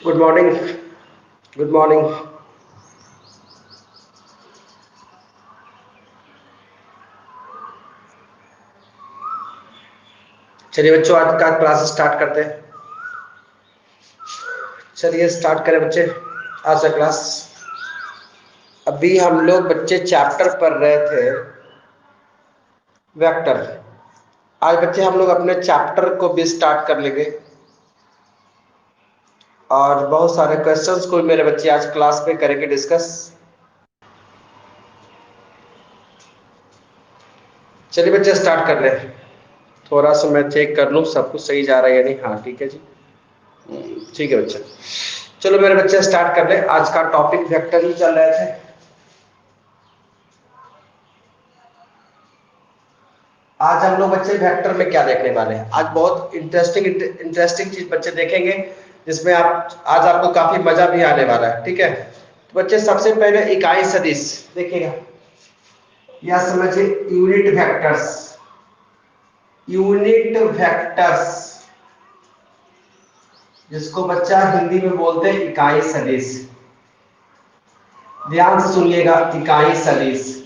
Good morning. Good morning. चलिए बच्चों, आज का क्लास स्टार्ट करते हैं। चलिए स्टार्ट करें बच्चे आज का क्लास। अभी हम लोग बच्चे चैप्टर पढ़ रहे थे वेक्टर। आज बच्चे हम लोग अपने चैप्टर को भी स्टार्ट कर लेंगे और बहुत सारे क्वेश्चंस को मेरे बच्चे आज क्लास में करेंगे डिस्कस। चलिए बच्चे स्टार्ट कर ले। थोड़ा सा मैं चेक कर लूँ सब कुछ सही जा रहा है या नहीं। हाँ ठीक है जी, ठीक है बच्चे। चलो मेरे बच्चे स्टार्ट कर ले। आज का टॉपिक वेक्टर ही चल रहे थे। आज हम लोग बच्चे वेक्टर में क्या देखने वाले हैं, आज बहुत इंटरेस्टिंग चीज बच्चे देखेंगे जिसमें आप आज आपको काफी मजा भी आने वाला है। ठीक है, तो बच्चे सबसे पहले इकाई सदिश देखिएगा या समझिए यूनिट वेक्टर्स। यूनिट वेक्टर्स जिसको बच्चा हिंदी में बोलते हैं इकाई सदिश। ध्यान से सुनिएगा, इकाई सदिश।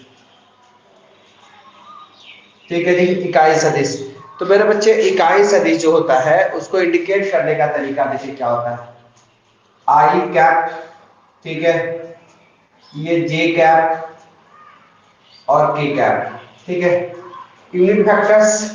ठीक है जी, इकाई सदिश। तो मेरे बच्चे इकाई सदिश जो होता है उसको इंडिकेट करने का तरीका देखिए क्या होता है। आई कैप, ठीक है, ये जे कैप और के कैप। ठीक है, यूनिट वेक्टर्स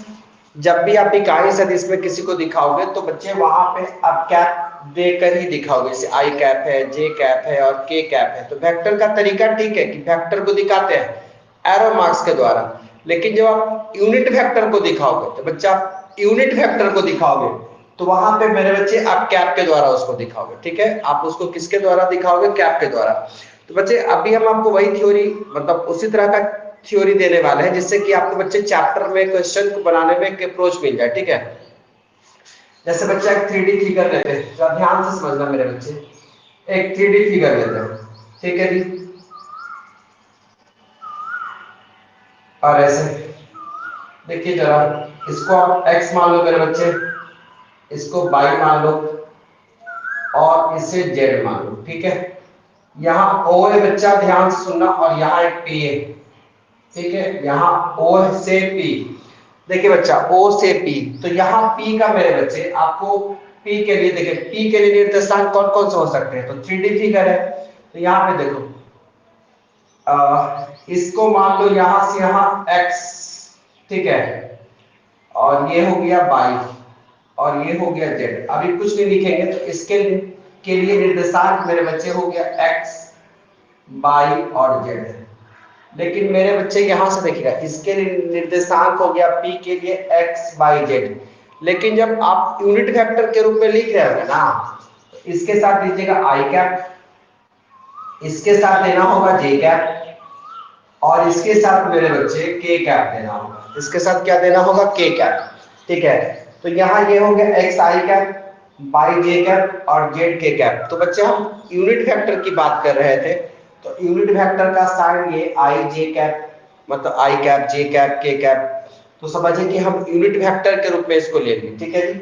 जब भी आप इकाई सदिश में किसी को दिखाओगे तो बच्चे वहां पे आप कैप देकर ही दिखाओगे। जैसे आई कैप है, जे कैप है और के कैप है। तो वेक्टर का तरीका ठीक है कि वेक्टर को दिखाते हैं एरो मार्क्स के द्वारा, लेकिन जब आप यूनिट वेक्टर को दिखाओगे तो बच्चा यूनिट वेक्टर को दिखाओगे तो वहां पे मेरे बच्चे आप कैप के द्वारा उसको दिखाओगे। ठीक है, आप उसको किसके द्वारा दिखाओगे? कैप के द्वारा। तो बच्चे अभी हम आपको वही थ्योरी मतलब उसी तरह का थ्योरी देने वाले हैं जिससे कि आपको बच्चे चैप्टर में क्वेश्चन को बनाने में एक अप्रोच मिल जाए। ठीक है, जैसे बच्चा एक 3D फिगर लेते हैं, जरा ध्यान से समझना मेरे बच्चे। एक 3D फिगर लेते हैं, ठीक है जी, और ऐसे देखिए जरा, इसको आप x मान लो मेरे बच्चे, इसको y मान लो और इसे z मान लो। ठीक है, यहाँ O है बच्चा, ध्यान से सुनना, और यहाँ एक P है। ठीक है, यहाँ O से P। देखिए बच्चा O से P, तो यहाँ P का मेरे बच्चे आपको P के लिए देखिए, P के लिए निर्देशांक कौन कौन से हो सकते हैं? तो 3D फिगर है, तो यहाँ पे देखो इसको मान लो यहाँ से यहाँ x, ठीक है, और ये हो गया y और ये हो गया z। अभी कुछ नहीं लिखेंगे तो इसके लिए निर्देशांक मेरे बच्चे हो गया x y और z। लेकिन मेरे बच्चे यहां से देखिएगा, इसके लिए निर्देशांक हो गया p के लिए x y z। लेकिन जब आप यूनिट वेक्टर के रूप में लिख रहे हो ना, इसके साथ लीजिएगा i कैप, इसके साथ देना होगा j कैप और इसके साथ मेरे बच्चे k कैप देना होगा। इसके साथ क्या देना होगा? k cap. ठीक है, तो यहाँ ये हो गया x i cap, y j cap और z k कैप। तो बच्चे हम यूनिट वेक्टर की बात कर रहे थे, तो यूनिट वेक्टर का साइन ये i j कैप, मतलब i cap j cap k cap. तो समझिए कि हम यूनिट वेक्टर के रूप में इसको ले लेंगे। ठीक है जी,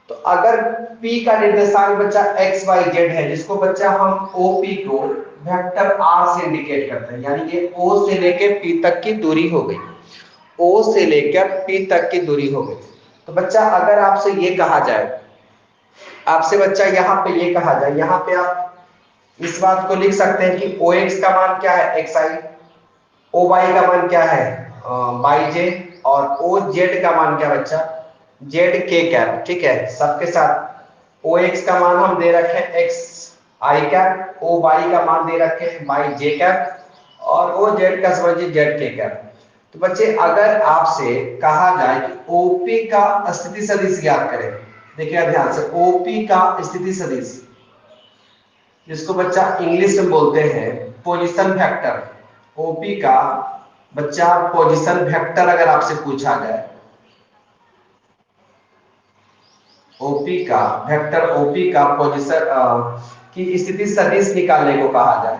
तो अगर P का निर्देशांक बच्चा x y z है, जिसको बच्चा हम OP को वेक्टर R से इंडिकेट करते हैं, यानी कि O से लेकर P तक की दूरी हो गई। O से लेकर P तक की दूरी हो गई। तो बच्चा अगर आपसे ये कहा जाए, आपसे बच्चा यहाँ पे ये कहा जाए, यहाँ पे आप इस बात को लिख सकते हैं कि OX का मान क्या है? XI, OY का मान क्या है? YJ, और OZ का मान क्या बच्चा? ZK cap. ठीक है, सबके साथ OX का मान हम दे रखे हैं XI कैप, OY का मान दे रखे हैं YJ कैप और OZ का समझिए ZK कैप। तो बच्चे अगर आपसे कहा जाए कि OP का स्थिति सदिश ज्ञात करें, देखिए ध्यान से, OP का स्थिति सदिश जिसको बच्चा इंग्लिश में बोलते हैं पोजीशन वेक्टर। ओपी का बच्चा पोजीशन वेक्टर अगर आपसे पूछा जाए, ओपी का वेक्टर, ओपी का पोजीशन की स्थिति सदिश निकालने को कहा जाए,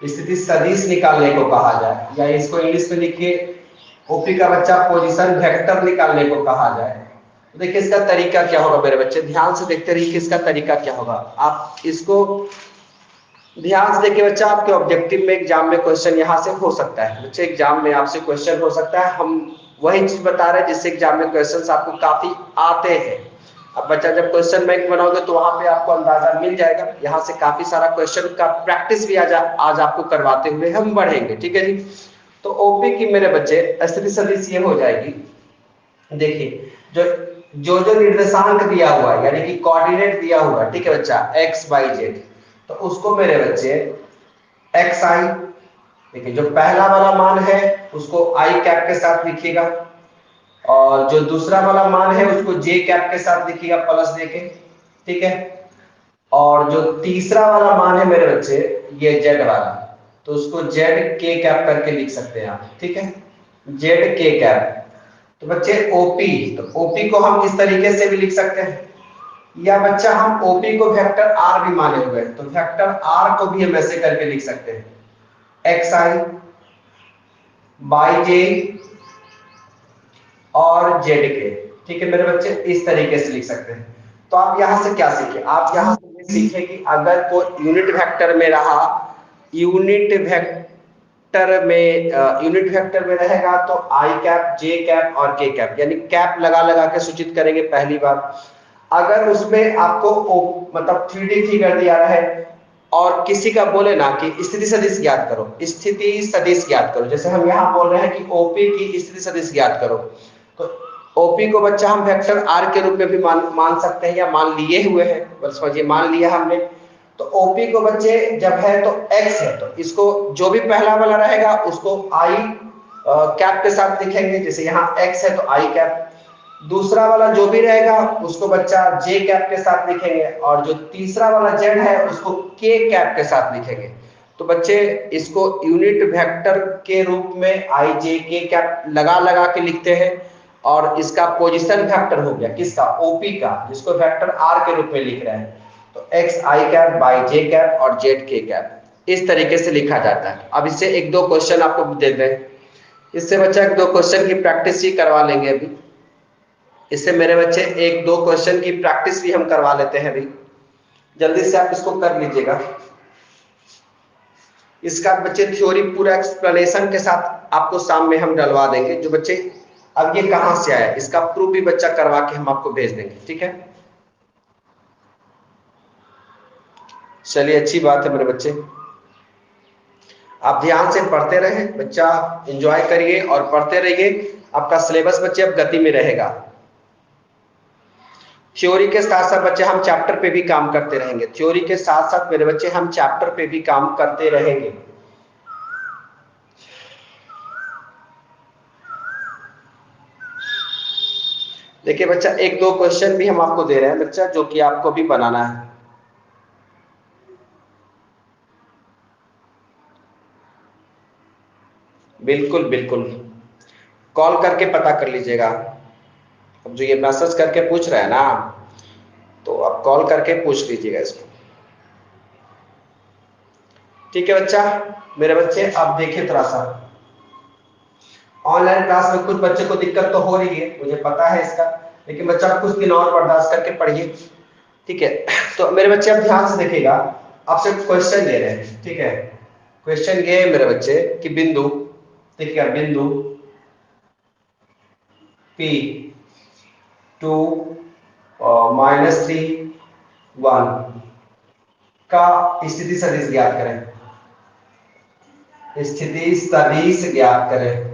स्थिति सदिश निकालने को कहा जाए, या इसको इंग्लिश में लिखिए ओपी का बच्चा पोजीशन वेक्टर निकालने को कहा जाए, देखिए इसका तरीका क्या होगा मेरे बच्चे, ध्यान से देखते रहिए कि इसका तरीका क्या होगा। आप इसको ध्यान से देखिए बच्चा, आपके ऑब्जेक्टिव में एग्जाम में क्वेश्चन यहाँ से हो सकता है बच्चे, एग्जाम में आपसे क्वेश्चन हो सकता है। हम वही चीज बता रहे हैं जिससे एग्जाम में क्वेश्चंस आपको काफी आते हैं। अब बच्चा जब क्वेश्चन बैंक बनाओगे तो वहां पे आपको अंदाजा मिल जाएगा। यहाँ से काफी सारा क्वेश्चन का प्रैक्टिस भी आज आपको करवाते हुए हम बढ़ेंगे, ठीक है जी। तो ओपी की मेरे बच्चे स्थिति सदिश ये हो जाएगी। देखिए जो जो जो निर्देशांक दिया हुआ है यानी कि कोऑर्डिनेट दिया हुआ है, ठीक है बच्चा, एक्स वाई जेड, तो उसको मेरे बच्चे एक्स आई, देखिए जो पहला वाला मान है उसको आई कैप के साथ लिखिएगा, और जो दूसरा वाला मान है उसको जे कैप के साथ लिखिएगा प्लस देके, ठीक है। और जो तीसरा वाला मान है मेरे बच्चे ये जेड वाला, तो उसको जेड के कैप करके लिख सकते हैं आप, ठीक है, जेड के कैप। तो बच्चे ओपी, तो ओपी को हम इस तरीके से भी लिख सकते हैं, या बच्चा हम ओपी को वेक्टर आर भी माने हुए हैं, तो वेक्टर आर को भी हम ऐसे करके लिख सकते हैं, एक्स आई बाई जे और जेड के, ठीक है मेरे बच्चे, इस तरीके से लिख सकते हैं। तो आप यहां से क्या सीखे, आप यहां से ये सीखे कि अगर कोई यूनिट वेक्टर में रहा, यूनिट वेक्टर में रहेगा तो आई कैप जे कैप और के कैप, यानी कैप लगा लगा के सूचित करेंगे पहली बार। अगर उसमें आपको मतलब 3D फिगर दिया रहे और किसी का बोले ना कि स्थिति सदिश ज्ञात करो, स्थिति सदिश ज्ञात करो, जैसे हम यहाँ बोल रहे हैं कि ओपी की स्थिति सदिश ज्ञात करो, तो ओपी को बच्चा हम वेक्टर आर के रूप में भी मान सकते हैं, या मान लिए हुए हैं, बस समझिए मान लिया हमने। तो ओपी को बच्चे जब है तो एक्स है, तो इसको जो भी पहला वाला रहेगा उसको आई कैप के साथ लिखेंगे, जैसे यहाँ एक्स है तो आई कैप। दूसरा वाला जो भी रहेगा उसको बच्चा जे कैप के साथ लिखेंगे, और जो तीसरा वाला जेड है उसको के कैप के साथ लिखेंगे। तो बच्चे इसको यूनिट वेक्टर के रूप में आई जे के कैप लगा लगा के लिखते हैं, और इसका पोजीशन वेक्टर हो गया किसका, ओपी का, जिसको वेक्टर आर के रूप में लिख रहे हैं, तो x I cap by J cap और जेड के कैप, इस तरीके से लिखा जाता है। अब इससे एक दो क्वेश्चन आपको दे दें, इससे बच्चा एक दो क्वेश्चन की प्रैक्टिस ही करवा लेंगे अभी। इससे मेरे बच्चे एक दो क्वेश्चन की प्रैक्टिस भी हम करवा लेते हैं अभी, जल्दी से आप इसको कर लीजिएगा। इसका बच्चे थ्योरी पूरा एक्सप्लेनेशन के साथ आपको शाम में हम डलवा देंगे, जो बच्चे अब ये कहां से आया इसका प्रूफ भी बच्चा करवा के हम आपको भेज देंगे, ठीक है। चलिए अच्छी बात है मेरे बच्चे, आप ध्यान से पढ़ते रहें बच्चा, एंजॉय करिए और पढ़ते रहिए, आपका सिलेबस बच्चे अब गति में रहेगा। थ्योरी के साथ साथ बच्चे हम चैप्टर पे भी काम करते रहेंगे, थ्योरी के साथ साथ मेरे बच्चे हम चैप्टर पे भी काम करते रहेंगे। देखिए बच्चा एक दो क्वेश्चन भी हम आपको दे रहे हैं बच्चा, जो कि आपको भी बनाना है। बिल्कुल बिल्कुल, कॉल करके पता कर लीजिएगा। अब जो ये मैसेज करके पूछ रहा है ना, तो आप कॉल करके पूछ लीजिएगा इसको, ठीक है बच्चा। मेरे बच्चे अब देखिए थोड़ा सा, ऑनलाइन क्लास में कुछ बच्चे को दिक्कत तो हो रही है, मुझे पता है इसका, लेकिन बच्चा कुछ दिन और बर्दाश्त करके पढ़िए, ठीक है। तो मेरे बच्चे अब ध्यान से देखिएगा, आपसे क्वेश्चन दे रहे हैं, ठीक है। क्वेश्चन ये है मेरे बच्चे कि बिंदु, ठीक है, बिंदु P 2 -3 1 का स्थिति सदिश ज्ञात करें, स्थिति सदिश ज्ञात करें।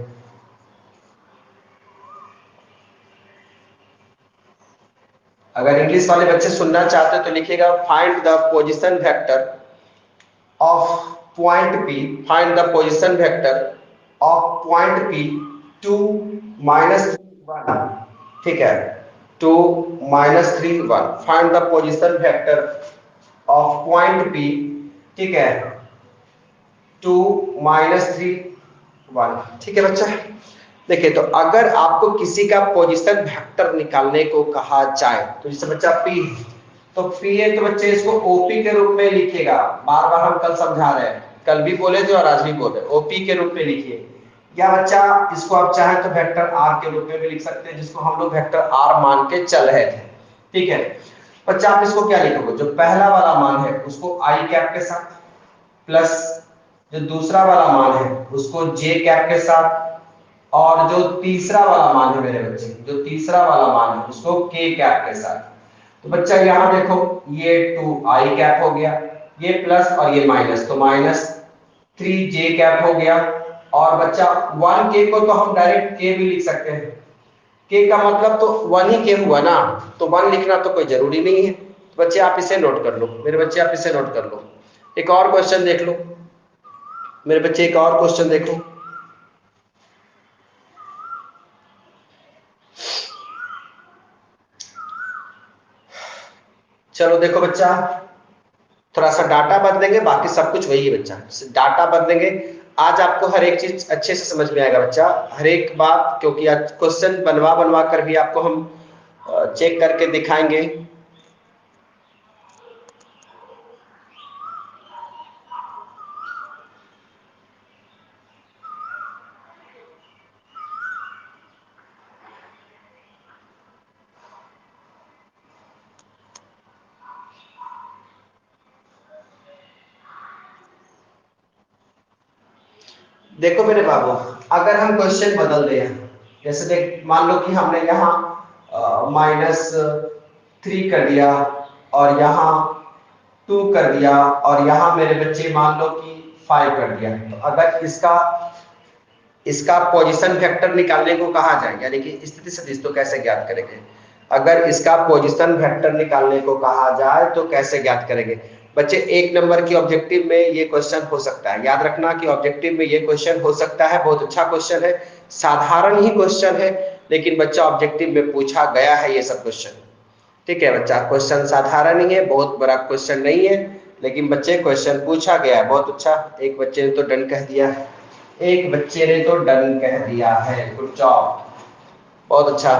अगर इंग्लिश वाले बच्चे सुनना चाहते हैं तो लिखिएगा find the position vector of point P, find the position vector of point P 2 -3 1, ठीक है, 2 -3 1, find the position vector of point P, ठीक है, 2 -3 1, ठीक है बच्चा। देखिए तो अगर आपको किसी का पोजीशन वेक्टर निकालने को कहा जाए, तो जैसे बच्चा P, तो P है तो बच्चे इसको OP के रूप में लिखिएगा, बार बार हम कल समझा रहे हैं, कल भी बोले थे और आज भी बोले, OP के रूप में लिखिए। या बच्चा इसको आप चाहे तो वेक्टर आर के रूप में भी लिख सकते हैं, जिसको हम लोग वेक्टर आर मान के चल रहे थे। ठीक है बच्चा, आप इसको क्या लिखोगे, जो पहला वाला मान है उसको आई कैप के साथ, प्लस जो दूसरा वाला मान है उसको जे कैप के साथ, और जो तीसरा वाला मान है मेरे बच्चे, जो तीसरा वाला मान है उसको के कैप के साथ। तो बच्चा यहां देखो, ये 2 आई कैप हो गया, ये प्लस और ये माइनस, तो माइनस 3 जे कैप हो गया। और बच्चा 1 के को तो हम डायरेक्ट के भी लिख सकते हैं, के का मतलब तो 1 ही के हुआ ना, तो 1 लिखना तो कोई जरूरी नहीं है। तो बच्चे आप इसे नोट कर लो, मेरे बच्चे आप इसे नोट कर लो। एक और क्वेश्चन देख लो मेरे बच्चे, एक और क्वेश्चन देखो। चलो देखो बच्चा, थोड़ा सा डाटा बदलेंगे, बाकी सब कुछ वही है बच्चा, डाटा बदलेंगे। आज आपको हर एक चीज अच्छे से समझ में आएगा बच्चा, हर एक बात, क्योंकि आज क्वेश्चन बनवा बनवा कर भी आपको हम चेक करके दिखाएंगे। देखो मेरे बाबू, अगर हम क्वेश्चन बदल दें, जैसे देख मान लो कि हमने यहाँ -3 कर दिया और यहाँ 2 कर दिया और यहाँ मेरे बच्चे मान लो कि 5 कर दिया, तो अगर इसका इसका पोजीशन वेक्टर निकालने को कहा जाए, यानी कि स्थिति सदिश, तो कैसे ज्ञात करेंगे? अगर इसका पोजीशन वेक्टर निकालने को कहा जाए तो कैसे ज्ञात करेंगे? बच्चे 1 नंबर की ऑब्जेक्टिव में ये क्वेश्चन हो सकता है, याद रखना कि ऑब्जेक्टिव में ये क्वेश्चन हो सकता है, बहुत अच्छा क्वेश्चन है, साधारण ही क्वेश्चन है, लेकिन बच्चा ऑब्जेक्टिव में पूछा गया है ये सब क्वेश्चन। ठीक है बच्चा, क्वेश्चन साधारण ही है, बहुत बड़ा क्वेश्चन नहीं है, लेकिन बच्चे क्वेश्चन पूछा गया है, बहुत अच्छा। एक बच्चे ने तो डन कह दिया, एक बच्चे ने तो डन कह दिया है, गुड जॉब, बहुत अच्छा।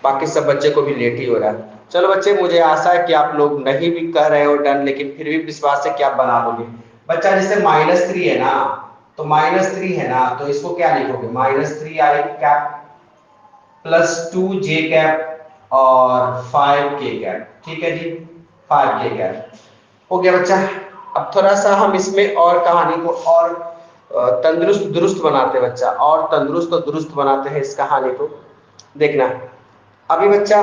बाकी सब बच्चे को भी लेट ही हो रहा है। चलो बच्चे, मुझे आशा है कि आप लोग नहीं भी कह रहे हो डन, लेकिन फिर भी विश्वास है कि आप बना लोगे। बच्चा जैसे -3 है ना, तो -3 है ना, तो इसको क्या लिखोगे, -3 आई कैप प्लस 2 जे कैप और 5 के कैप। ठीक है जी, 5 के कैप हो गया बच्चा। अब थोड़ा सा हम इसमें और कहानी को और तंदुरुस्त दुरुस्त बनाते हैं बच्चा, और तंदुरुस्त और दुरुस्त बनाते हैं इस कहानी को। देखना, अभी बच्चा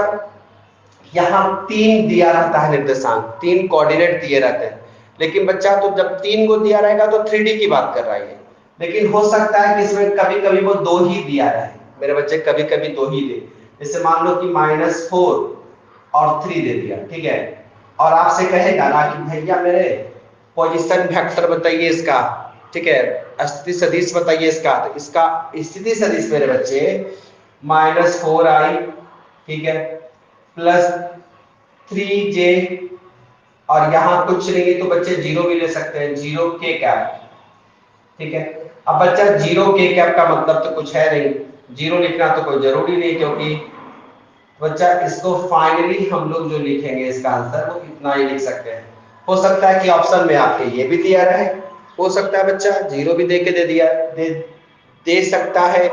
यहाँ 3 दिया रहता है निर्देशांक, 3 कोऑर्डिनेट दिए रहते हैं, लेकिन बच्चा तो जब 3 को दिया रहेगा तो 3D की बात कर रहा है, लेकिन हो सकता है कि इसमें कभी कभी वो 2 ही दिया रहे मेरे बच्चे, कभी कभी 2 ही दे। जैसे मान लो कि -4 और 3 दे दिया, ठीक है, और आपसे कहेगा ना कि भैया मेरे पोजीशन वेक्टर बताइए इसका, ठीक है, स्थिति सदिश बताइए इसका, तो इसका स्थिति सदिश मेरे बच्चे -4i, ठीक है, प्लस 3j, और यहाँ कुछ नहीं तो बच्चे 0 भी ले सकते हैं, 0 के कैप। ठीक है, अब बच्चा 0 के कैप का मतलब तो कुछ है नहीं, 0 लिखना तो कोई जरूरी नहीं, क्योंकि बच्चा इसको फाइनली हम लोग जो लिखेंगे इसका आंसर वो इतना ही लिख सकते हैं। हो सकता है कि ऑप्शन में आपके ये भी दिया रहे, हो सकता है बच्चा 0 भी दे के दे सकता है,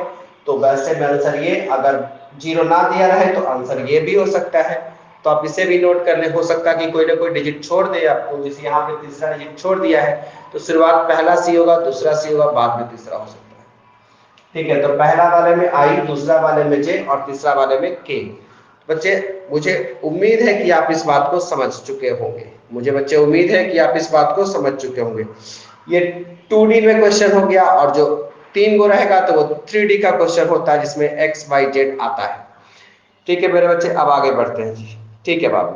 तो वैसे में आंसर ये, अगर 0 ना दिया रहे तो आंसर ये भी हो सकता है। तो आप इसे भी नोट कर ले, हो सकता है कि कोई ना कोई डिजिट छोड़ दे आपको, जैसे यहाँ पे तीसरा डिजिट छोड़ दिया है, तो शुरुआत पहला सी होगा, दूसरा सी होगा, बाद में तीसरा हो सकता है। ठीक है, तो पहला वाले में आई, दूसरा वाले में जे और तीसरा वाले में के। बच्चे मुझे उम्मीद है कि आप इस बात को समझ चुके होंगे, मुझे बच्चे उम्मीद है कि आप इस बात को समझ चुके होंगे। ये 2D में क्वेश्चन हो गया, और जो 3 गो रहेगा तो वो 3D का क्वेश्चन होता है, जिसमें एक्स वाई जेड आता है। ठीक है मेरे बच्चे, अब आगे बढ़ते हैं जी। ठीक है बाबू,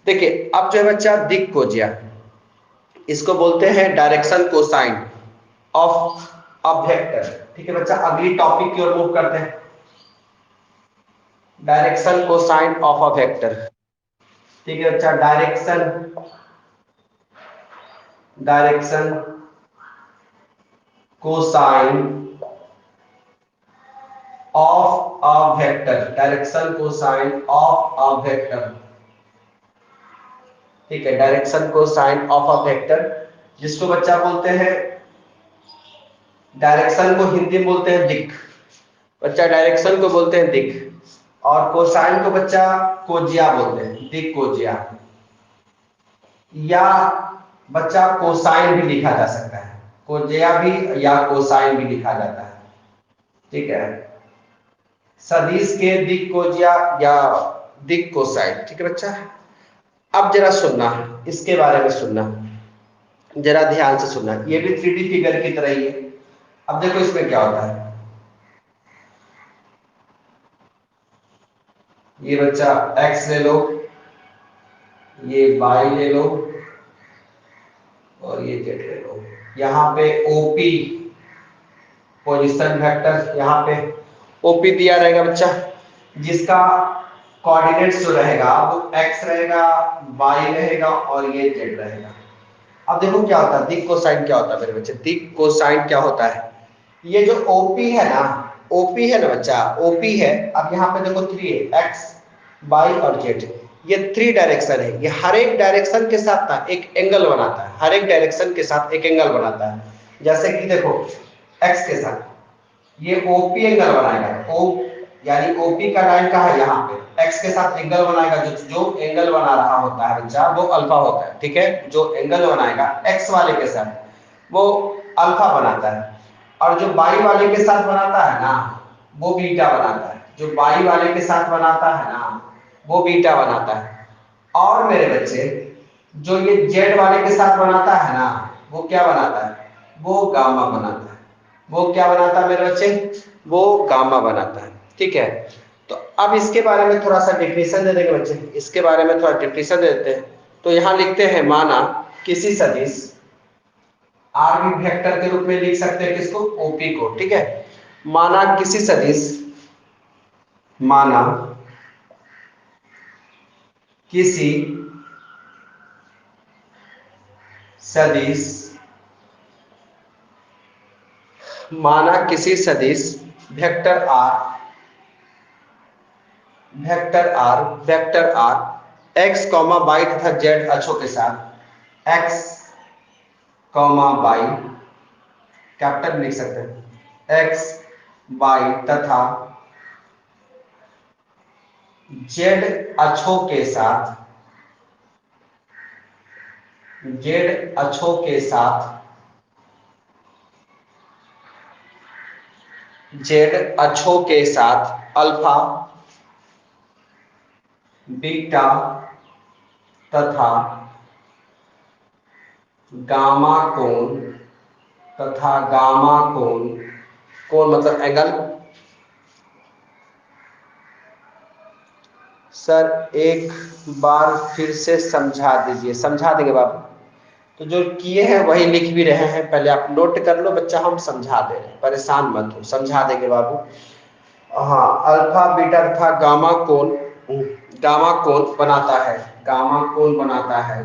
देखिए अब जो है बच्चा दिक कोजिया, इसको बोलते हैं direction cosine of a vector. ठीक है बच्चा, अगली टॉपिक की ओर मूव करते हैं, direction cosine of a vector. ठीक है बच्चा, direction cosine of a vector, direction cosine of a vector. ठीक है, direction cosine of a vector, जिसको बच्चा बोलते हैं डायरेक्शन को हिंदी में बोलते हैं दिक। बच्चा डायरेक्शन को बोलते हैं दिक, और कोसाइन को बच्चा कोजिया बोलते हैं, दिक कोजिया, या बच्चा कोसाइन भी लिखा जा सकता है, कोजिया भी या कोसाइन भी लिखा जाता है। ठीक है, सदिश के दिक कोजिया या दिक कोसाइन। ठीक है बच्चा, अब जरा सुनना, इसके बारे में सुनना, जरा ध्यान से सुनना, ये भी 3D फिगर की तरह ही है। अब देखो इसमें क्या होता है, ये बच्चा x ले लो, ये y ले लो, और ये z ले लो। यहाँ पे OP पोजीशन वेक्टर, यहाँ पे OP दिया रहेगा बच्चा, जिसका कोऑर्डिनेट्स जो रहेगा वो x रहेगा, y रहेगा और ये z रहेगा। अब देखो क्या होता है, दिक कोसाइन क्या होता है मेरे बच्चे, दिक कोसाइन क्या होता है, ये जो OP है ना, OP है ना बच्चा, OP है, अब यहाँ पे देखो 3 है, x y और z, ये 3 डायरेक्शन है, ये हर एक डायरेक्शन के साथ ना एक एंगल बनाता है, हर एक डायरेक्शन के साथ एक एंगल बनाता है। जैसे कि देखो x के साथ ये OP एंगल बनाएगा, O यानी OP का लाइन कहाँ है, यहाँ पे x के साथ एंगल बनाएगा, जो एंगल बना रहा होता है बच्चा वो अल्फा होता है। ठीक है, जो एंगल बनाएगा x वाले के साथ वो अल्फा बनाता है, और जो y वाले के साथ बनाता है ना वो बीटा बनाता है, जो y वाले के साथ बनाता है ना वो बीटा बनाता है। और मेरे बच्चे जो ये z वाले के साथ बनाता है ना वो क्या बनाता है, वो गामा बनाता है। वो क्या बनाता है मेरे बच्चे, वो गामा बनाता है। ठीक है, तो अब इसके बारे में थोड़ा सा डेफिनेशन दे देंगे बच्चे, इसके बारे में थोड़ा डेफिनेशन दे देते हैं। तो यहाँ लिखते हैं, माना किसी सदिश आर भी वेक्टर के रूप में लिख सकते हैं किसको, ओपी को। ठीक है, माना किसी सदिश, माना किसी सदिश, माना किसी सदिश vector R, vector R, vector R X comma Y तथा जेड अक्षों के साथ, एक्स कॉमा वाई कैपिटल लिख सकते हैं, एक्स वाई तथा जेड अक्षों के साथ, जेड अक्षों के साथ, जेड अक्षों के साथ अल्फा, बीटा तथा गामा कोण, तथा गामा कोण, कोण मतलब एंगल। सर एक बार फिर से समझा दीजिए। समझा देंगे बाबू, तो जो किए हैं वही लिख भी रहे हैं, पहले आप नोट कर लो बच्चा, हम समझा दे रहे हैं, परेशान मत हो, समझा देंगे बाबू। हाँ, अल्फा बीटा तथा गामा कोण, गामा कोण बनाता है, गामा कोण बनाता है,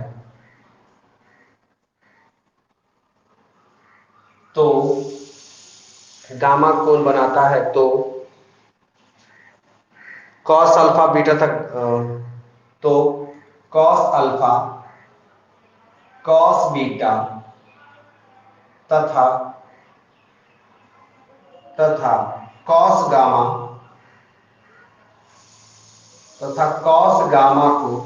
तो गामा कोण बनाता है तो कॉस अल्फा बीटा तक, तो कॉस अल्फा, कॉस बीटा तथा तथा कॉस गामा, तथा कॉस गामा को,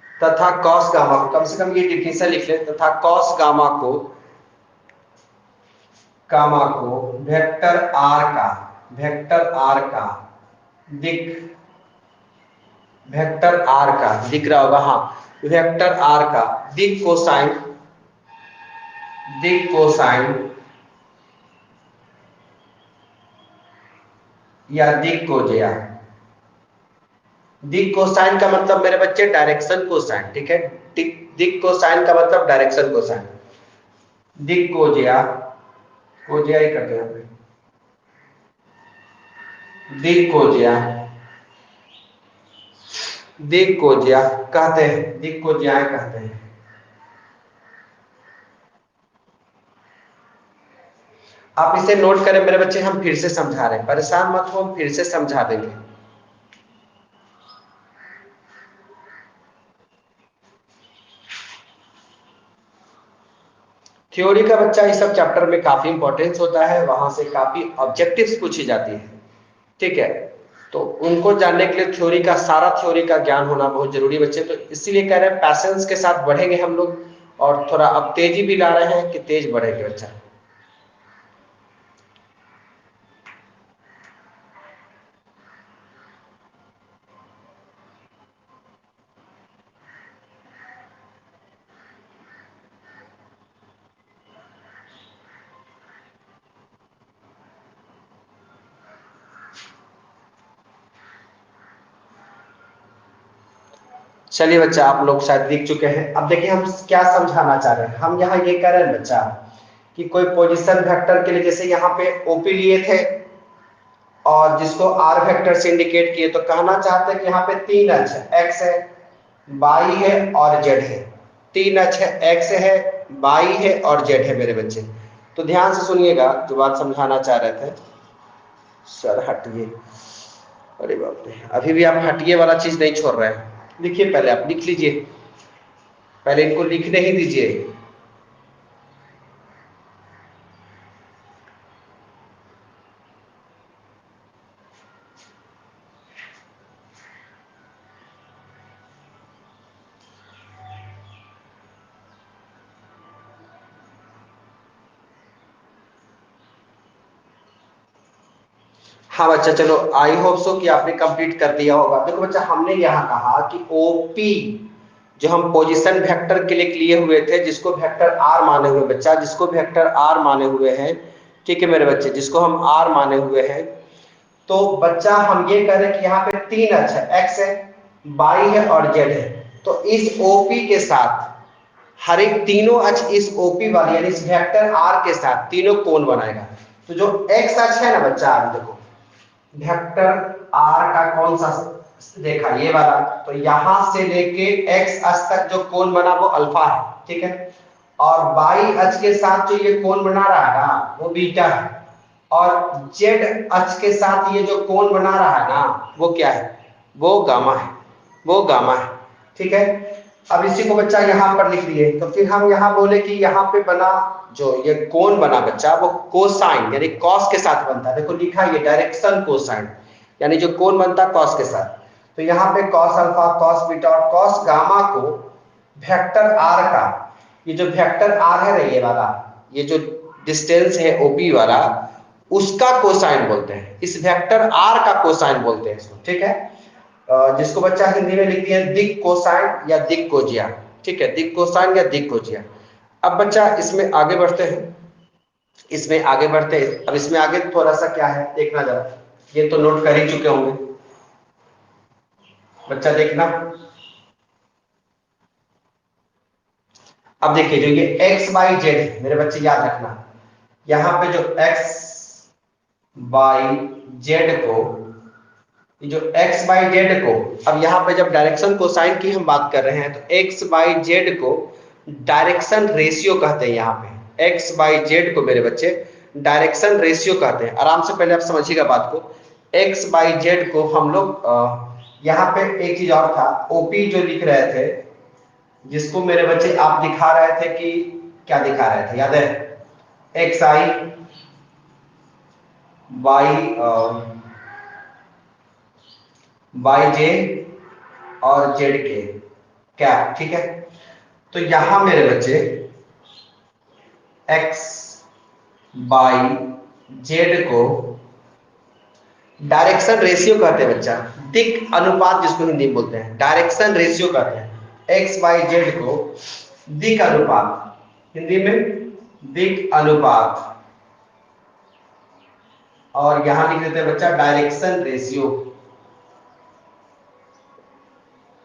तथा कॉस गामा को, कम से कम ये डिफिनेशन लिख ले, तथा कॉस गामा को, गामा को वेक्टर आर का, वेक्टर आर का दिक, वेक्टर आर का दिख रहा होगा, हाँ, वेक्टर आर का दिक कोसाइन, दिक कोसाइन या दिक कोजिया। दिक कोसाइन का मतलब मेरे बच्चे डायरेक्शन कोसाइन। ठीक है, दिक कोसाइन का मतलब डायरेक्शन कोसाइन, दिक कोजिया, कोजिया ही करते हैं, दिक कोजिया, दिक कोजिया कहते हैं, दिक कोजिया कहते हैं। आप इसे नोट करें मेरे बच्चे, हम फिर से समझा रहे हैं, परेशान मत हो, हम फिर से समझा देंगे। थ्योरी का बच्चा इस सब चैप्टर में काफी इंपॉर्टेंस होता है, वहां से काफी ऑब्जेक्टिव्स पूछी जाती है, ठीक है। तो उनको जानने के लिए थ्योरी का सारा थ्योरी का ज्ञान होना बहुत जरूरी बच्चे, तो इसीलिए कह रहे हैं पैशंस के साथ बढ़ेंगे हम लोग, और थोड़ा अब तेजी भी ला रहे हैं कि तेज बढ़ेंगे बच्चा। चलिए बच्चा, आप लोग शायद दिख चुके हैं। अब देखिए हम क्या समझाना चाह रहे हैं। हम यहाँ ये कह रहे हैं बच्चा कि कोई पोजीशन वेक्टर के लिए, जैसे यहाँ पे ओपी लिए थे और जिसको आर वेक्टर से इंडिकेट किए, तो कहना चाहते हैं कि यहाँ पे तीन अक्ष है, एक्स है, वाई है और जेड है। तीन अक्ष है, एक्स है, वाई है और जेड है मेरे बच्चे। तो ध्यान से सुनिएगा जो बात समझाना चाह रहे थे। सर हटिए, अरे बाप रे, अभी भी आप हटिए वाला चीज नहीं छोड़ रहे हैं। लिखिए, पहले आप लिख लीजिए, पहले इनको लिखने ही दीजिए। हाँ बच्चा, चलो आई होप सो कि आपने कंप्लीट कर दिया होगा। देखो बच्चा, हमने यहाँ कहा कि ओपी जो हम पोजीशन वेक्टर के लिए लिए हुए थे, जिसको वेक्टर आर माने हुए बच्चा, जिसको वेक्टर आर माने हुए हैं, ठीक है मेरे बच्चे, जिसको हम आर माने हुए हैं, तो बच्चा हम ये कह रहे हैं कि यहाँ पे तीन अक्ष है, एक्स है, वाई है और जेड है। तो इस ओपी के साथ हर एक तीनों अक्ष इस ओपी वाली यानी इस वेक्टर आर के साथ तीनों कोण बनाएगा। तो जो एक्स अक्ष है ना बच्चा, आप देखो वेक्टर आर का कौन सा देखा, ये वाला, तो यहां से लेके एक्स अक्ष तक जो कोण बना वो अल्फा है, ठीक है। और वाई अक्ष के साथ जो ये कोण बना रहा है ना वो बीटा है, और जेड अक्ष के साथ ये जो कोण बना रहा है ना वो क्या है, वो गामा है, वो गामा है, ठीक है। अब इसी को बच्चा यहाँ पर लिख दिए, तो फिर हम यहाँ बोले कि यहाँ पे बना जो ये कोण बना बच्चा, वो कोसाइन यानी कॉस के साथ बनता है। देखो लिखा है ये डायरेक्शन कोसाइन, यानी जो कोण बनता है कॉस के साथ। तो यहाँ पे कॉस अल्फा, कॉस बीटा और कॉस गामा को वेक्टर आर का, ये जो वेक्टर आर है ना ये वाला, ये जो डिस्टेंस है ओपी वाला, उसका कोसाइन बोलते हैं। इस वेक्टर आर का कोसाइन बोलते हैं इसको, ठीक है। जिसको बच्चा हिंदी में लिख दिया दिक कोसाइन या दिक कोजिया, ठीक है, दिक कोसाइन या दिक कोजिया। अब बच्चा इसमें आगे बढ़ते हैं, इसमें आगे बढ़ते हैं। अब इसमें आगे थोड़ा सा क्या है देखना जरा, ये तो नोट कर ही चुके होंगे बच्चा, देखना। अब देखिए जो ये एक्स वाई जेड है मेरे बच्चे, याद रखना, यहाँ पे जो एक्स वाई जेड को, जो एक्स वाई जेड को, अब यहाँ पे जब डायरेक्शन कोसाइन की हम बात कर रहे हैं, तो एक्स वाई जेड को डायरेक्शन रेशियो कहते हैं। यहाँ पे एक्स वाई जेड को मेरे बच्चे डायरेक्शन रेशियो कहते हैं। आराम से पहले आप समझिएगा बात को। एक्स वाई जेड को हम लोग यहाँ पे एक चीज और था, ओपी जो लिख रहे थे, जिसको मेरे बच्चे आप दिखा रहे थे कि क्या दिखा रहे थे, याद है, एक्स आई वाई वाई जे और जेड के क्या, ठीक है। तो यहां मेरे बच्चे एक्स बाई जेड को डायरेक्शन रेशियो कहते हैं बच्चा, दिक अनुपात जिसको हिंदी में बोलते हैं, डायरेक्शन रेशियो कहते हैं। एक्स बाई जेड को दिक अनुपात, हिंदी में दिक अनुपात, और यहां लिख देते हैं बच्चा डायरेक्शन रेशियो,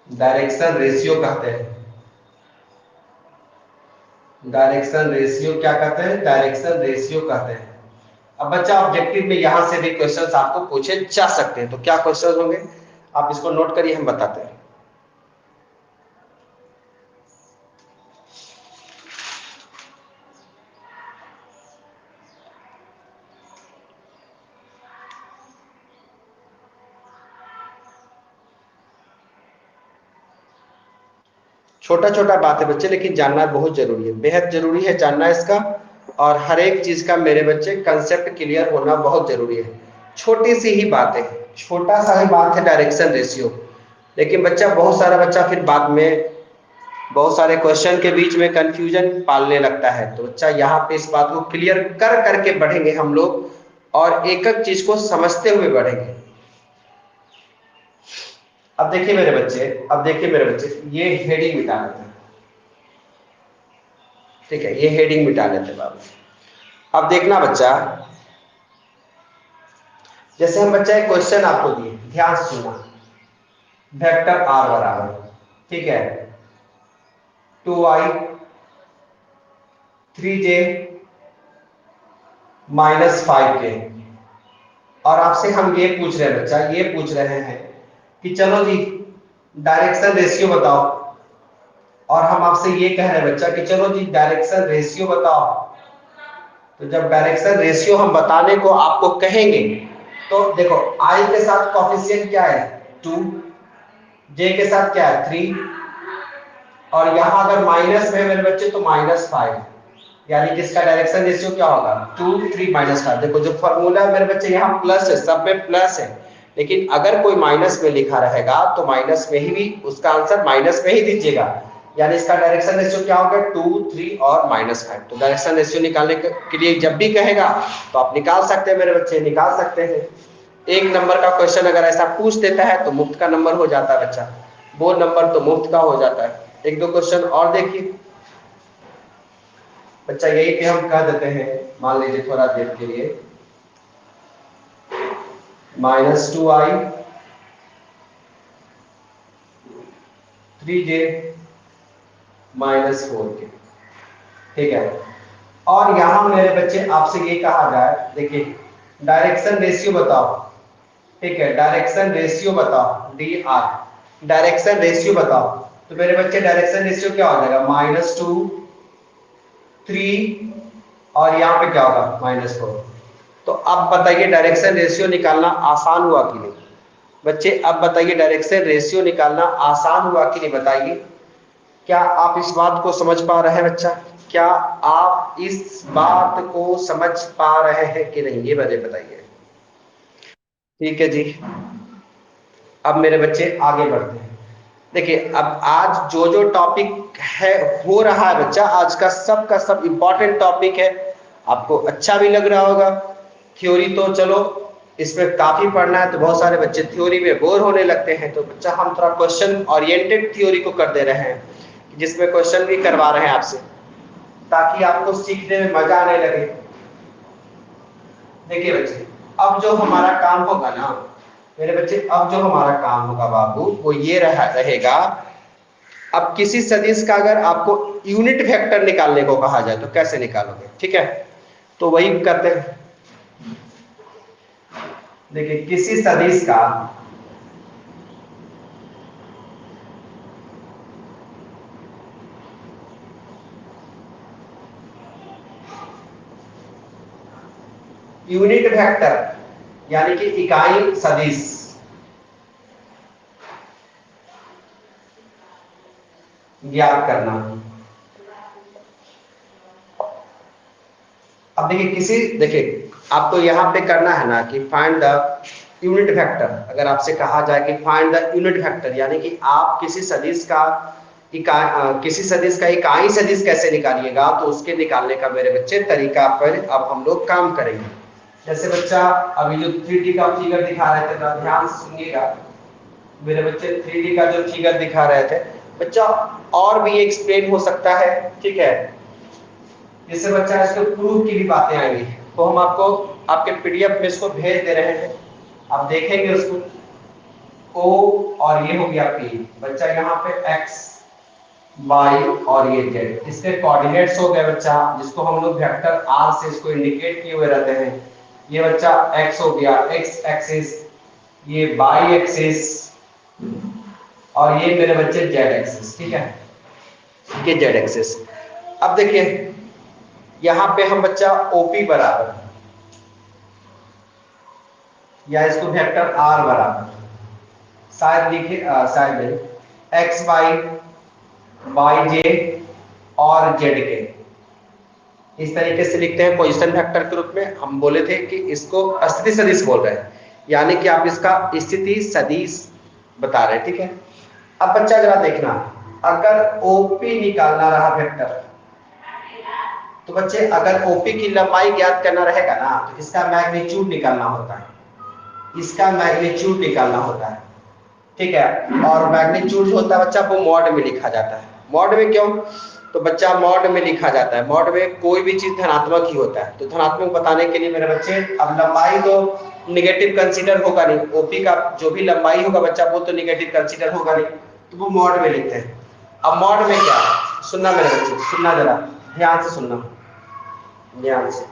डायरेक्शन रेशियो कहते हैं। डायरेक्शन रेशियो क्या कहते हैं, डायरेक्शन रेशियो कहते हैं। अब बच्चा ऑब्जेक्टिव में यहां से भी क्वेश्चंस आपको पूछे जा सकते हैं, तो क्या क्वेश्चंस होंगे आप इसको नोट करिए, हम बताते हैं। छोटा छोटा बात है बच्चे, लेकिन जानना बहुत जरूरी है, बेहद जरूरी है जानना इसका। और हर एक चीज का मेरे बच्चे कंसेप्ट क्लियर होना बहुत जरूरी है। छोटी सी ही बात है, छोटा सा ही बात है डायरेक्शन रेशियो, लेकिन बच्चा बहुत सारा बच्चा फिर बाद में बहुत सारे क्वेश्चन के बीच में कंफ्यूजन पालने लगता है। तो बच्चा यहाँ पे इस बात को क्लियर कर करके बढ़ेंगे हम लोग, और एक एक चीज को समझते हुए बढ़ेंगे। अब देखिए मेरे बच्चे, अब देखिए मेरे बच्चे, ये हेडिंग मिटा लेते हैं, ठीक है, ये हेडिंग मिटा लेते हैं बाबू। अब देखना बच्चा, जैसे हम बच्चा एक क्वेश्चन आपको दिए, ध्यान से सुनना। वेक्टर आर बराबर, ठीक है, 2i 3j -5k, और आपसे हम ये पूछ रहे हैं बच्चा, ये पूछ रहे हैं कि चलो जी डायरेक्शन रेशियो बताओ, और हम आपसे ये कह रहे हैं बच्चा कि चलो जी डायरेक्शन रेशियो बताओ। तो जब डायरेक्शन रेशियो हम बताने को आपको कहेंगे, तो देखो आई के साथ कॉफिशिएंट क्या है 2, जे के साथ क्या है 3, और यहां अगर माइनस में मेरे बच्चे तो -5, यानी कि इसका डायरेक्शन रेशियो क्या होगा 2 3 -5। देखो जो फॉर्मूला मेरे बच्चे यहाँ प्लस है, सब में प्लस है, लेकिन अगर कोई माइनस में लिखा रहेगा तो माइनस में ही भी उसका आंसर माइनस में ही दीजिएगा, यानी इसका डायरेक्शन रेशियो क्या होगा 2 3 और -5। तो डायरेक्शन रेशियो निकालने के लिए जब भी कहेगा तो आप निकाल सकते हैं मेरे बच्चे, निकाल सकते हैं। एक नंबर का क्वेश्चन अगर ऐसा पूछ देता है तो मुफ्त का नंबर हो जाता है बच्चा, वो नंबर तो मुफ्त का हो जाता है। एक दो क्वेश्चन और देखिए बच्चा, यही पे हम कह देते हैं, मान लीजिए थोड़ा देर के लिए, -2i 3j -4k, ठीक है। और यहां मेरे बच्चे आपसे ये कहा जाए, देखिए डायरेक्शन रेशियो बताओ, ठीक है, डायरेक्शन रेशियो बताओ, dr डायरेक्शन रेशियो बताओ। तो मेरे बच्चे डायरेक्शन रेशियो क्या हो जाएगा -2 3, और यहाँ पे क्या होगा -4। तो अब बताइए डायरेक्शन रेशियो निकालना आसान हुआ कि नहीं बच्चे? अब बताइए डायरेक्शन रेशियो निकालना आसान हुआ कि नहीं, बताइए। क्या आप इस बात को समझ पा रहे हैं बच्चा? क्या आप इस बात को समझ पा रहे हैं कि नहीं, ये बताइए। ठीक है जी, अब मेरे बच्चे आगे बढ़ते हैं। देखिए अब आज जो जो टॉपिक है हो रहा है बच्चा, आज का सब इम्पोर्टेंट टॉपिक है, आपको अच्छा भी लग रहा होगा। थ्योरी तो चलो इसमें काफी पढ़ना है, तो बहुत सारे बच्चे थ्योरी में बोर होने लगते हैं, तो बच्चा हम थोड़ा क्वेश्चन ओरिएंटेड थ्योरी को कर दे रहे हैं, जिसमें क्वेश्चन भी करवा रहे हैं आपसे, ताकि आपको सीखने में मजा आने लगे। देखिए बच्चे, अब जो हमारा काम होगा ना मेरे बच्चे, अब जो हमारा काम होगा बाबू वो ये रहेगा। अब किसी सदिश का अगर आपको यूनिट वेक्टर निकालने को कहा जाए तो कैसे निकालोगे, ठीक है? तो वही करते हैं। देखिए किसी सदिश का यूनिट वेक्टर यानी कि इकाई सदिश ज्ञात करना। अब देखिए आपको यहाँ पे करना है ना कि फाइंड द यूनिट वेक्टर। अगर आपसे कहा जाए कि फाइंड द यूनिट वेक्टर, यानी कि आप किसी सदिश का किसी सदिश का इकाई सदिश कैसे निकालिएगा, तो उसके निकालने का मेरे बच्चे तरीका पर अब हम लोग काम करेंगे। जैसे बच्चा अभी जो 3D का फिगर दिखा रहे थे, ध्यान से सुनिएगा मेरे बच्चे, 3D का जो फिगर दिखा रहे थे बच्चा, और भी एक्सप्लेन हो सकता है, ठीक है, जिससे बच्चा इसके प्रूफ की भी बातें आएंगी। तो हम आपको आपके पीडीएफ में इसको भेज दे रहे हैं, आप देखेंगे उसको। ओ और ये हो गया पी, बच्चा यहाँ पे एक्स वाई और ये जेड, इसके कोऑर्डिनेट्स हो गए बच्चा, जिसको हम लोग वेक्टर आर से इसको इंडिकेट किए हुए रहते हैं। ये बच्चा एक्स हो गया, एक्स एक्सिस, ये वाई एक्सिस, और ये मेरे बच्चे जेड एक्सिस, ठीक है, ये जेड एक्सिस। अब देखिए यहाँ पे हम बच्चा ओपी बराबर, या इसको वेक्टर आर बराबर शायद लिखे, शायद नहीं, एक्स वाई वाई जे और जेड के, इस तरीके से लिखते हैं पोजीशन वेक्टर के रूप में। हम बोले थे कि इसको स्थिति सदिश बोल रहे हैं, यानी कि आप इसका स्थिति सदिश बता रहे हैं, ठीक है। अब बच्चा जरा देखना, अगर ओपी निकालना रहा वेक्टर, तो बच्चे अगर ओपी की लंबाई ज्ञात करना रहेगा ना, तो इसका मैग्नीट्यूड निकालना होता है, इसका मैग्नीट्यूड निकालना होता है, ठीक है। और मैग्नीट्यूड जो होता है बच्चा वो मॉड में लिखा जाता है। मॉड में क्यों? तो बच्चा मॉड में लिखा जाता है, मॉड में कोई भी चीज धनात्मक ही होता है, तो धनात्मक बताने के लिए मेरे बच्चे, अब लंबाई तो निगेटिव कंसीडर होगा नहीं, ओपी का जो भी लंबाई होगा बच्चा वो तो निगेटिव कंसीडर होगा नहीं, तो वो मॉड में लिखते हैं। अब मॉड में क्या, सुनना मेरे बच्चे, सुनना जरा ध्यान से सुनना, ध्यान से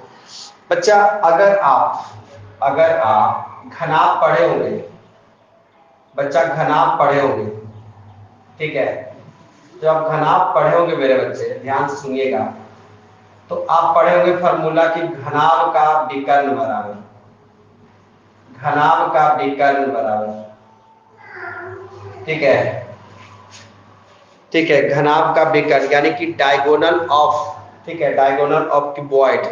बच्चा। अगर आप घनाभ पढ़े होंगे बच्चा, घनाभ पढ़े होंगे, ठीक है। जब आप घनाभ पढ़े होंगे मेरे बच्चे, ध्यान से सुनिएगा, तो आप पढ़े होंगे फॉर्मूला कि घनाभ का विकर्ण बराबर, घनाभ का विकर्ण बराबर, ठीक है, ठीक है, घनाभ का विकर्ण यानी कि डायगोनल ऑफ, ठीक है, डायगोनल ऑफ क्यूबॉइड,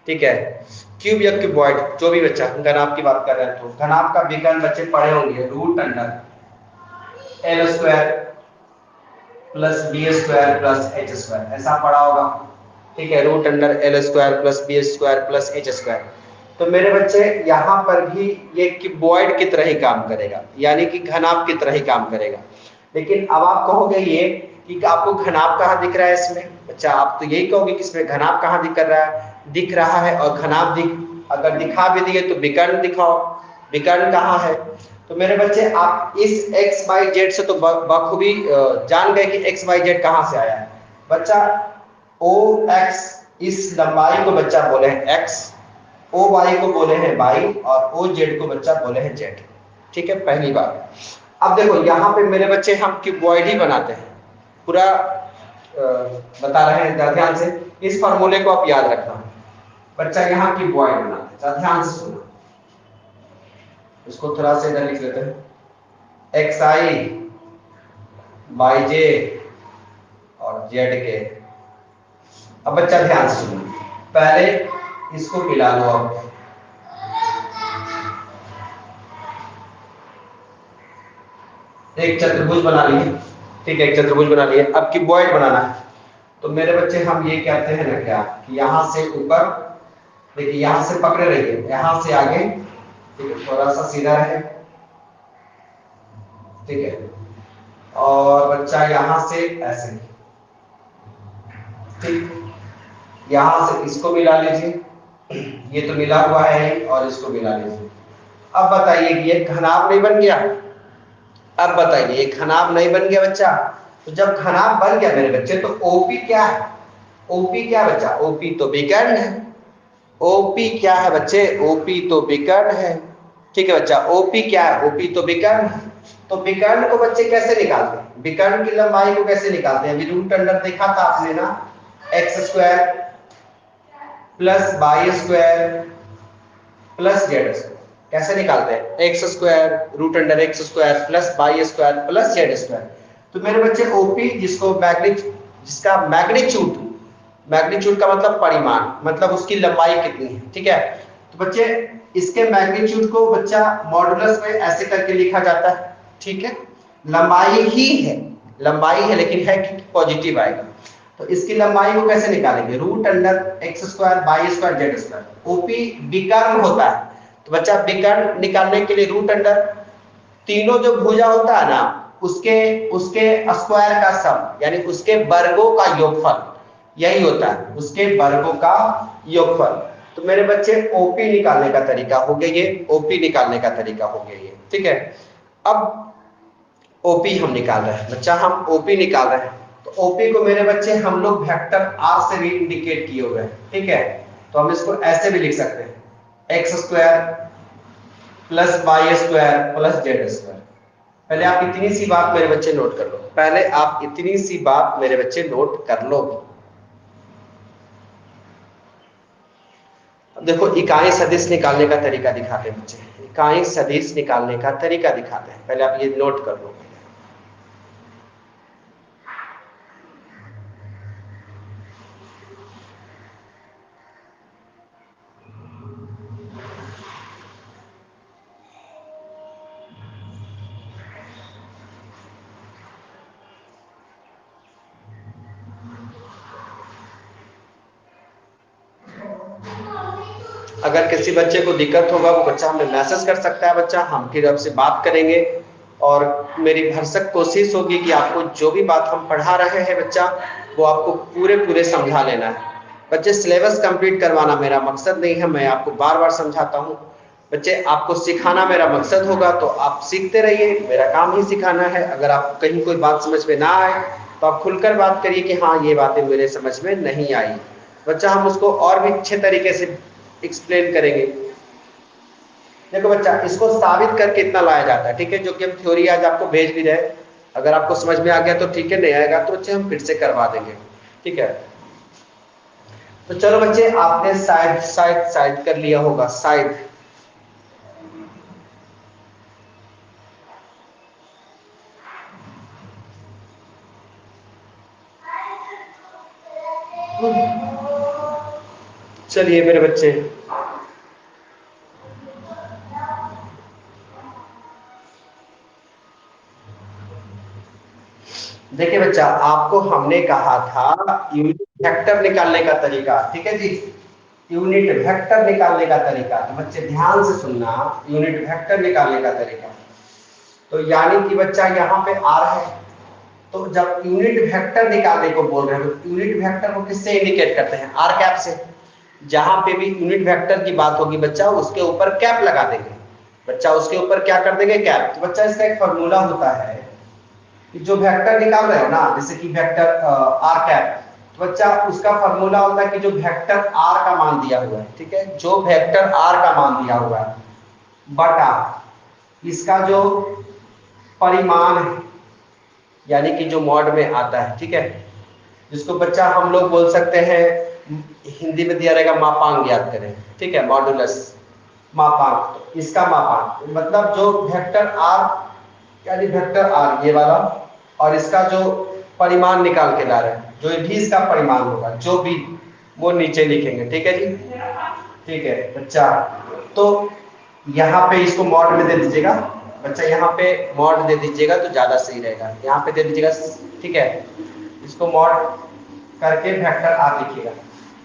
ठीक है, क्यूब या क्यूबॉइड जो भी बच्चा, घनाभ की बात कर रहे हैं, तो घनाभ का विकर्ण बच्चे पढ़े होंगे root under L square plus B square plus H square, ऐसा पढ़ा होगा, ठीक है, root under L square plus B square plus H square. तो मेरे बच्चे यहाँ पर भी ये क्यूबॉइड की तरह ही काम करेगा, यानी कि घनाभ की तरह ही काम करेगा। लेकिन अब आप कहोगे ये कि आपको घनाभ कहाँ दिख रहा है इसमें बच्चा, आप तो यही कहोगे कि इसमें घनाभ कहाँ दिख रहा है, और घनाभ अगर दिखा भी दिए तो विकर्ण दिखाओ, विकर्ण कहाँ है। तो मेरे बच्चे आप इस x y z से तो बखूबी जान गए कि x y z कहाँ से आया है बच्चा। ओ एक्स, इस लंबाई को बच्चा बोले हैं x, ओ वाई को बोले हैं y, और ओ जेड को बच्चा बोले हैं z, ठीक है, पहली बात। अब देखो यहाँ पे मेरे बच्चे हम क्यूबॉइड ही बनाते हैं, पूरा बता रहे हैं, ध्यान से इस फार्मूले को आप याद रखना बच्चा, यहाँ क्यूबॉइड बनाते हैं, ध्यान से सुनो, इसको थोड़ा सा इधर लिख लेते हैं, एक्स आई वाई जे और जेड के। अब बच्चा ध्यान से सुनो, पहले इसको मिला लो, अब एक चतुर्भुज बना लिए, ठीक है, एक चतुर्भुज बना लिए। अब क्यूबॉइड बनाना है, तो मेरे बच्चे हम ये कहते हैं ना क्या, कि यहां से ऊपर देखिए, यहां से पकड़े रहिए, यहां से आगे, ठीक है, थोड़ा सा सीधा रहे, ठीक है, और बच्चा यहां से ऐसे, ठीक, यहां से इसको मिला लीजिए, ये तो मिला हुआ है, और इसको मिला लीजिए। अब बताइए कि ये घनाभ नहीं बन गया, अब बताइए ये घनाभ नहीं बन गया बच्चा। तो जब घनाभ बन गया मेरे बच्चे, तो ओपी क्या है, ओपी क्या बच्चा, ओपी तो विकर्ण है, ओपी क्या है बच्चे, ओपी तो विकर्ण है, ठीक है बच्चा, ओपी क्या है, ओपी तो विकर्ण है। तो विकर्ण को बच्चे कैसे निकालते हैं, विकर्ण की लंबाई को कैसे निकालते हैं, अभी रूट अंडर देखा था आपने ना, X square plus Y square plus Z square, कैसे निकालते हैं, X square root under X square plus Y square plus Z square. तो मेरे बच्चे ओपी जिसका मैग्नीट्यूड, मैग्नीट्यूड का मतलब परिमाण, मतलब उसकी लंबाई कितनी है, ठीक है। तो बच्चे इसके मैग्नीट्यूड को बच्चा मॉडुलस में ऐसे करके लिखा जाता है, ठीक है, लंबाई ही है, लंबाई है, लेकिन है कि पॉजिटिव आएगा। तो इसकी लंबाई को कैसे निकालेंगे, root under X square Y square Z square. OP विकर्ण होता है, तो बच्चा विकर्ण निकालने के लिए रूट अंडर तीनों जो भुजा होता है ना, उसके उसके स्क्वायर का सम, यानी उसके वर्गों का योगफल, यही होता है, उसके वर्गों का योगफल। तो मेरे बच्चे ओपी निकालने का तरीका हो गया ये, ओपी निकालने का तरीका हो गया ये, ठीक है। अब ओपी हम निकाल रहे हैं बच्चा, हम ओपी निकाल रहे हैं, तो ओपी को मेरे बच्चे हम लोग वेक्टर आर से भी इंडिकेट किए हुए हैं, ठीक है। तो हम इसको ऐसे भी लिख सकते हैं, X square plus Y square plus Z square. पहले आप इतनी सी बात मेरे बच्चे नोट कर लो, पहले आप इतनी सी बात मेरे बच्चे नोट कर लो। देखो इकाई सदिश निकालने का तरीका दिखाते हैं बच्चे, इकाई सदिश निकालने का तरीका दिखाते हैं, पहले आप ये नोट कर लो। अगर किसी बच्चे को दिक्कत होगा वो बच्चा हमें मैसेज कर सकता है बच्चा, हम फिर आपसे बात करेंगे। और मेरी भरसक कोशिश होगी कि आपको जो भी बात हम पढ़ा रहे हैं बच्चा, वो आपको पूरे पूरे समझा लेना है बच्चे। सिलेबस कंप्लीट करवाना मेरा मकसद नहीं है, मैं आपको बार बार समझाता हूँ बच्चे, आपको सिखाना मेरा मकसद होगा तो आप सीखते रहिए, मेरा काम ही सिखाना है। अगर आप कहीं कोई बात समझ में ना आए तो आप खुलकर बात करिए कि हाँ ये बातें मेरे समझ में नहीं आई बच्चा, हम उसको और भी अच्छे तरीके से एक्सप्लेन करेंगे। देखो बच्चा, इसको साबित करके इतना लाया जाता है, ठीक है, जो कि हम थ्योरी आज आपको भेज भी रहे। अगर आपको समझ में आ गया तो ठीक है, नहीं आएगा तो बच्चे हम फिर से करवा देंगे, ठीक है। तो चलो बच्चे, आपने शायद शायद शायद कर लिया होगा शायद। चलिए मेरे बच्चे, देखिए बच्चा, आपको हमने कहा था यूनिट वेक्टर निकालने का तरीका, ठीक है जी, यूनिट वेक्टर निकालने का तरीका। तो बच्चे ध्यान से सुनना, यूनिट वेक्टर निकालने का तरीका। तो यानी कि बच्चा यहाँ पे आर है, तो जब यूनिट वेक्टर निकालने को बोल रहे हो, यूनिट वेक्टर को किससे इंडिकेट करते हैं? आर कैप से। जहां पे भी यूनिट वेक्टर की बात होगी बच्चा, उसके ऊपर कैप लगा देंगे बच्चा, उसके ऊपर क्या कर देंगे? कैप। तो बच्चा इसका एक फॉर्मूला होता है कि जो वेक्टर निकाल रहे हो ना, जैसे कि वेक्टर आर कैप, तो बच्चा उसका फॉर्मूला होता है कि जो वेक्टर आर का मान दिया हुआ है, ठीक है, जो वेक्टर आर का मान दिया हुआ है बटा इसका जो परिमाण है, यानी कि जो मॉड में आता है, ठीक है, जिसको बच्चा हम लोग बोल सकते हैं, हिंदी में दिया रहेगा मापांक, याद करें, ठीक है, मॉडुलस, मापांक, इसका मापांक मतलब जो वेक्टर आर, यानी वेक्टर आर ये वाला, और इसका जो परिमाण निकाल के ला रहे हैं, जो भी इसका परिमाण होगा, जो भी, वो नीचे लिखेंगे, ठीक है जी, ठीक है बच्चा। तो यहाँ पे इसको मॉड में दे दीजिएगा बच्चा, यहाँ पे मॉड दे दीजिएगा तो ज्यादा सही रहेगा, यहाँ पे दे दीजिएगा, ठीक है, इसको मॉड करके वेक्टर आर लिखिएगा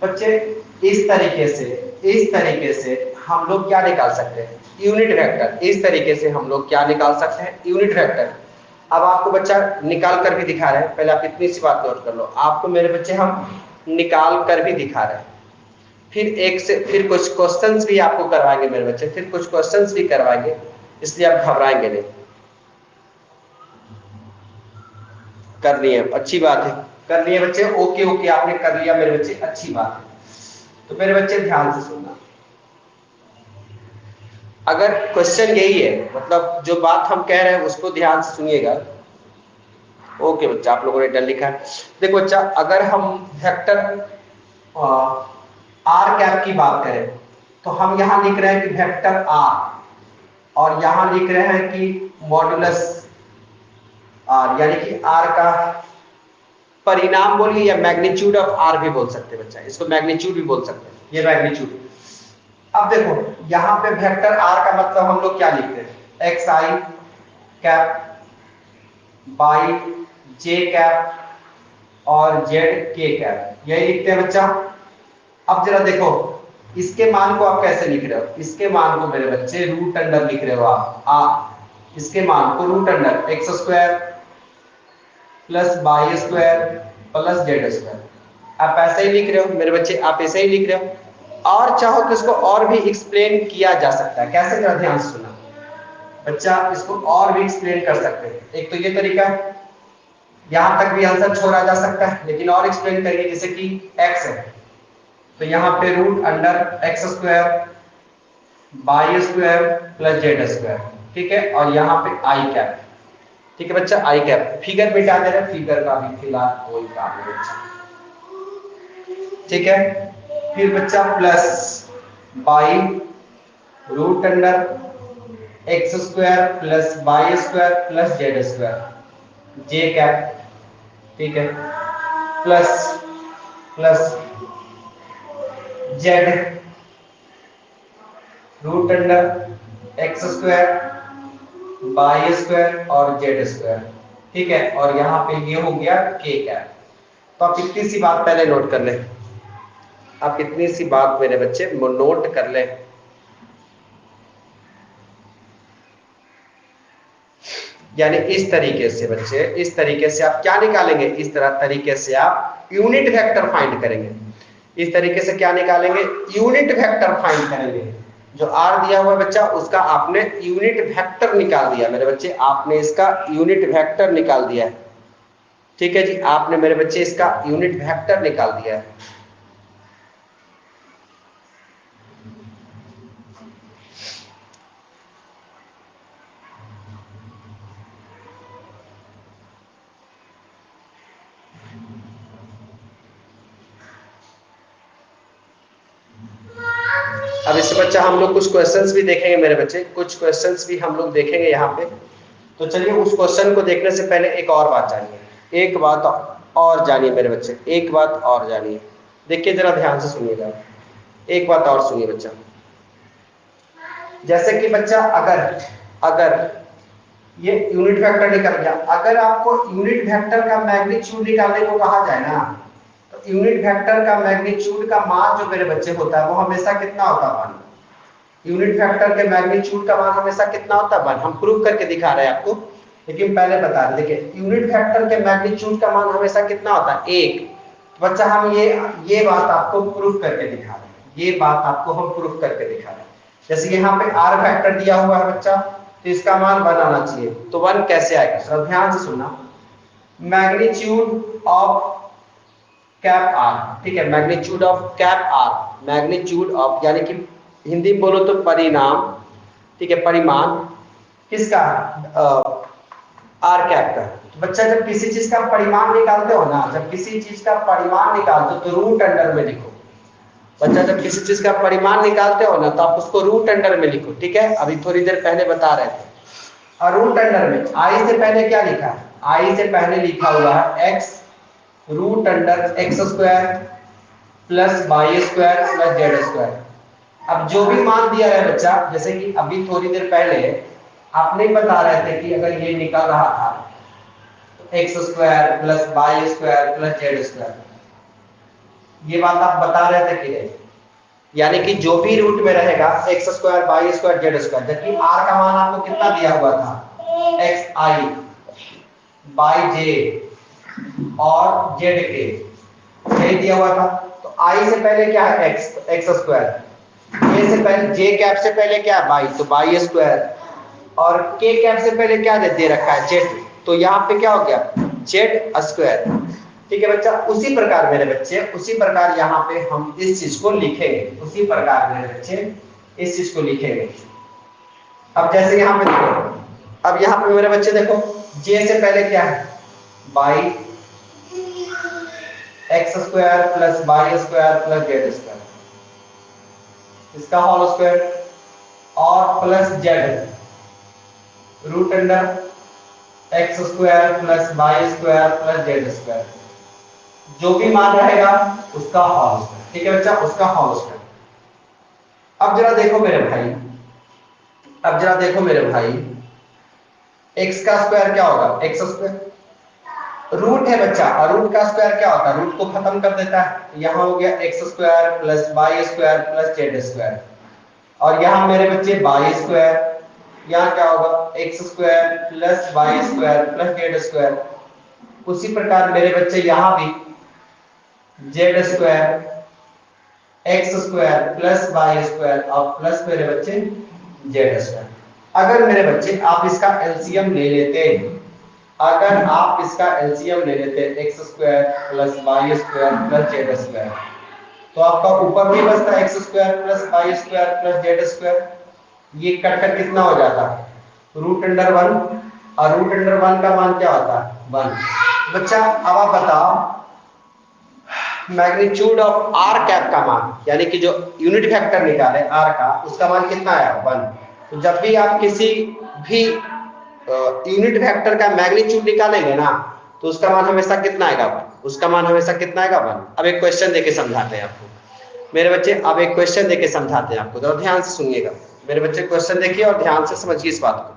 बच्चे। इस तरीके से हम लोग क्या निकाल सकते हैं? Unit vector. इस तरीके से हम लोग क्या निकाल सकते हैं? Unit vector. अब आपको बच्चा निकाल कर भी दिखा रहे हैं, पहले आप इतनी सी बात नोट कर लो, आपको मेरे बच्चे हम निकाल कर भी दिखा रहे हैं, फिर कुछ क्वेश्चंस भी आपको करवाएंगे मेरे बच्चे, फिर कुछ क्वेश्चंस भी करवाएंगे, इसलिए आप घबराएंगे नहीं। कर लिए, अच्छी बात है, कर लिए बच्चे, ओके ओके, आपने कर लिया मेरे बच्चे, अच्छी बात है। तो मेरे बच्चे ध्यान से सुनना, अगर क्वेश्चन यही है, मतलब जो बात हम कह रहे हैं उसको ध्यान से सुनिएगा। ओके बच्चा, आप लोगों ने डन लिखा है। देखो बच्चा, अगर हम वेक्टर आर कैप की बात करें, तो हम यहां लिख रहे हैं कि वेक्टर आर, और यहां लिख रहे हैं कि मॉडुलस आर, यानी कि आर का परिणाम बोलिए, या मैग्नीट्यूड ऑफ आर भी बोल सकते हैं बच्चा, इसको मैग्नीट्यूड भी बोल सकते हैं, ये मैग्नीट्यूड। अब देखो, यहाँ पे वेक्टर आर का मतलब हम लोग क्या लिखते हैं? X I cap by J cap और जेड के कैप, यही लिखते हैं बच्चा। अब जरा देखो, इसके मान को आप कैसे लिख रहे हो? इसके मान को मेरे बच्चे रूट अंडर लिख रहे हो आप इसके मान को root under X square plus Y square plus Z square, आप ऐसे ही लिख रहे हो मेरे बच्चे, आप ऐसे ही लिख रहे हो। और चाहो तो इसको और भी एक्सप्लेन किया जा सकता है, कैसे? जरा ध्यान से सुना बच्चा, इसको और भी एक्सप्लेन कर सकते हैं। एक तो ये तरीका है, यहां तक भी आंसर छोड़ा जा सकता है, लेकिन और एक्सप्लेन करिए, जैसे कि एक्स है तो यहाँ पे root under X square Y square plus Z square, ठीक है, और यहाँ पे आई कैप, ठीक है बच्चा, आई कैप। फिगर मिटा दे रहे, फिगर का भी फिलहाल कोई काम नहीं बच्चा, ठीक है। फिर बच्चा plus by root under X square plus Y square plus Z square, J cap, ठीक है, plus plus Z root under X square Y square और जेड स्क्वायर, ठीक है, और यहाँ पे ये हो गया के कैप। तो आप इतनी सी बात पहले नोट कर लें, आप इतनी सी बात मेरे बच्चे नोट कर लें। यानी इस तरीके से बच्चे, इस तरीके से आप क्या निकालेंगे, इस तरीके से आप यूनिट वेक्टर फाइंड करेंगे। इस तरीके से क्या निकालेंगे, यूनिट वेक्टर फाइंड करेंगे। जो आर दिया हुआ है बच्चा, उसका आपने यूनिट वेक्टर निकाल दिया मेरे बच्चे, आपने इसका यूनिट वेक्टर निकाल दिया है। ठीक है जी, आपने मेरे बच्चे इसका यूनिट वेक्टर निकाल दिया है। अब इससे बच्चा हम लोग कुछ क्वेश्चंस भी देखेंगे मेरे बच्चे, कुछ क्वेश्चंस भी हम लोग देखेंगे यहाँ पे। तो चलिए उस क्वेश्चन को देखने से पहले एक और बात जानिए, एक बात और जानिए मेरे बच्चे, एक बात और जानिए। देखिए जरा ध्यान से सुनिएगा, एक बात और सुनिए बच्चा। जैसे कि बच्चा अगर अगर ये यूनिट वेक्टर निकल गया, अगर आपको यूनिट वेक्टर का मैग्नीट्यूड निकालने को कहा जाए ना, तो यूनिट वेक्टर का मैग्नीट्यूड का मान जो मेरे बच्चे होता है वो हमेशा कितना होता है, यूनिट वेक्टर के मैग्नीट्यूड का मान हमेशा कितना होता है, हम प्रूव करके दिखा रहे हैं आपको, लेकिन पहले बता दें। देखिए यूनिट वेक्टर के मैग्नीट्यूड का मान हमेशा कितना होता है, 1। बच्चा हम ये बात आपको प्रूफ करके दिखा रहे हैं, ये बात आपको हम प्रूफ करके दिखा रहे हैं। जैसे यहाँ पे आर फैक्टर दिया हुआ है बच्चा, तो इसका मान 1 आना चाहिए। तो 1 कैसे आएगा, सर ध्यान से सुनना। मैग्नीट्यूड ऑफ कैप आर, ठीक है, magnitude of cap R, magnitude of यानी कि हिंदी में बोलो तो परिणाम, ठीक है, परिमाण किसका, आर कैप का। तो बच्चा जब किसी चीज का परिमाण निकालते हो ना, जब किसी चीज का परिमाण निकालते हो तो रूट अंडर में लिखो। बच्चा जब किसी चीज का परिमाण निकालते हो ना, तो आप उसको रूट अंडर में लिखो, ठीक है। अभी थोड़ी देर पहले बता रहे थे। और रूट अंडर में आई से पहले क्या लिखा है, आई से पहले लिखा हुआ है X root under X square plus Y square plus Z square. अब जो भी मान दिया है बच्चा, जैसे कि अभी थोड़ी देर पहले आपने बता रहे थे कि अगर ये निकल रहा था तो X square plus Y square plus Z square, ये बात आप बता रहे थे कि नहीं, यानी कि जो भी रूट में रहेगा X square Y square Z square, जबकि आर का मान आपको कितना दिया हुआ था, एक्स आई बाई जे और जेड के, यही दिया हुआ था। तो आई से पहले क्या है, एक्स, तो एक्स स्क्वायर, जे से पहले, जे कैप से पहले क्या है, बाई, तो बाई स्क्वायर, और के कैप से पहले क्या दे रखा है, जेड, तो यहाँ पे क्या हो गया, जेड स्क्वायर। ठीक है बच्चा, उसी प्रकार मेरे बच्चे, उसी प्रकार यहाँ पे हम इस चीज को लिखेंगे, उसी प्रकार मेरे बच्चे इस चीज को लिखेंगे। अब जैसे यहाँ पे देखो, अब यहाँ पे मेरे बच्चे देखो, जे से पहले क्या है, by X square plus Y square plus Z square, इसका होल स्क्वायर, और plus Z root under X square plus Y square plus Z square, जो भी मान रहेगा उसका होल स्क्वायर। ठीक है बच्चा, उसका होल स्क्वायर। अब जरा देखो मेरे भाई, अब जरा देखो मेरे भाई, एक्स का स्क्वायर क्या होगा, एक्स स्क्वायर रूट है बच्चा, और रूट का स्क्वायर क्या होता है, रूट को खत्म कर देता है। यहाँ हो गया X square plus Y square plus Z square, और यहाँ मेरे बच्चे वाई स्क्वायर, यहाँ क्या होगा X square plus Y square plus Z square. उसी प्रकार मेरे बच्चे यहाँ भी Z square X square plus Y square और प्लस मेरे बच्चे जेड स्क्वायर। अगर मेरे बच्चे आप इसका एलसीएम ले लेते, अगर आप इसका एलसीएम ले लेते X square plus Y square plus Z square, तो आपका ऊपर भी बचता X square plus Y square plus Z square, ये कटकर कितना हो जाता है, रूट अंडर 1, और रूट अंडर 1 का मान क्या होता है, 1। बच्चा अब आप बताओ, मैग्नीट्यूड ऑफ आर कैप का मान, यानी कि जो यूनिट वेक्टर निकाले आर का, उसका मान कितना आया, 1। तो जब भी आप किसी भी यूनिट वेक्टर का मैग्नीट्यूड निकालेंगे ना, तो उसका मान हमेशा कितना आएगा, उसका मान हमेशा कितना आएगा, 1। अब एक क्वेश्चन देके समझाते हैं आपको मेरे बच्चे, अब एक क्वेश्चन देके समझाते हैं आपको, तो ध्यान से सुनिएगा मेरे बच्चे, क्वेश्चन देखिए और ध्यान से समझिए इस बात को।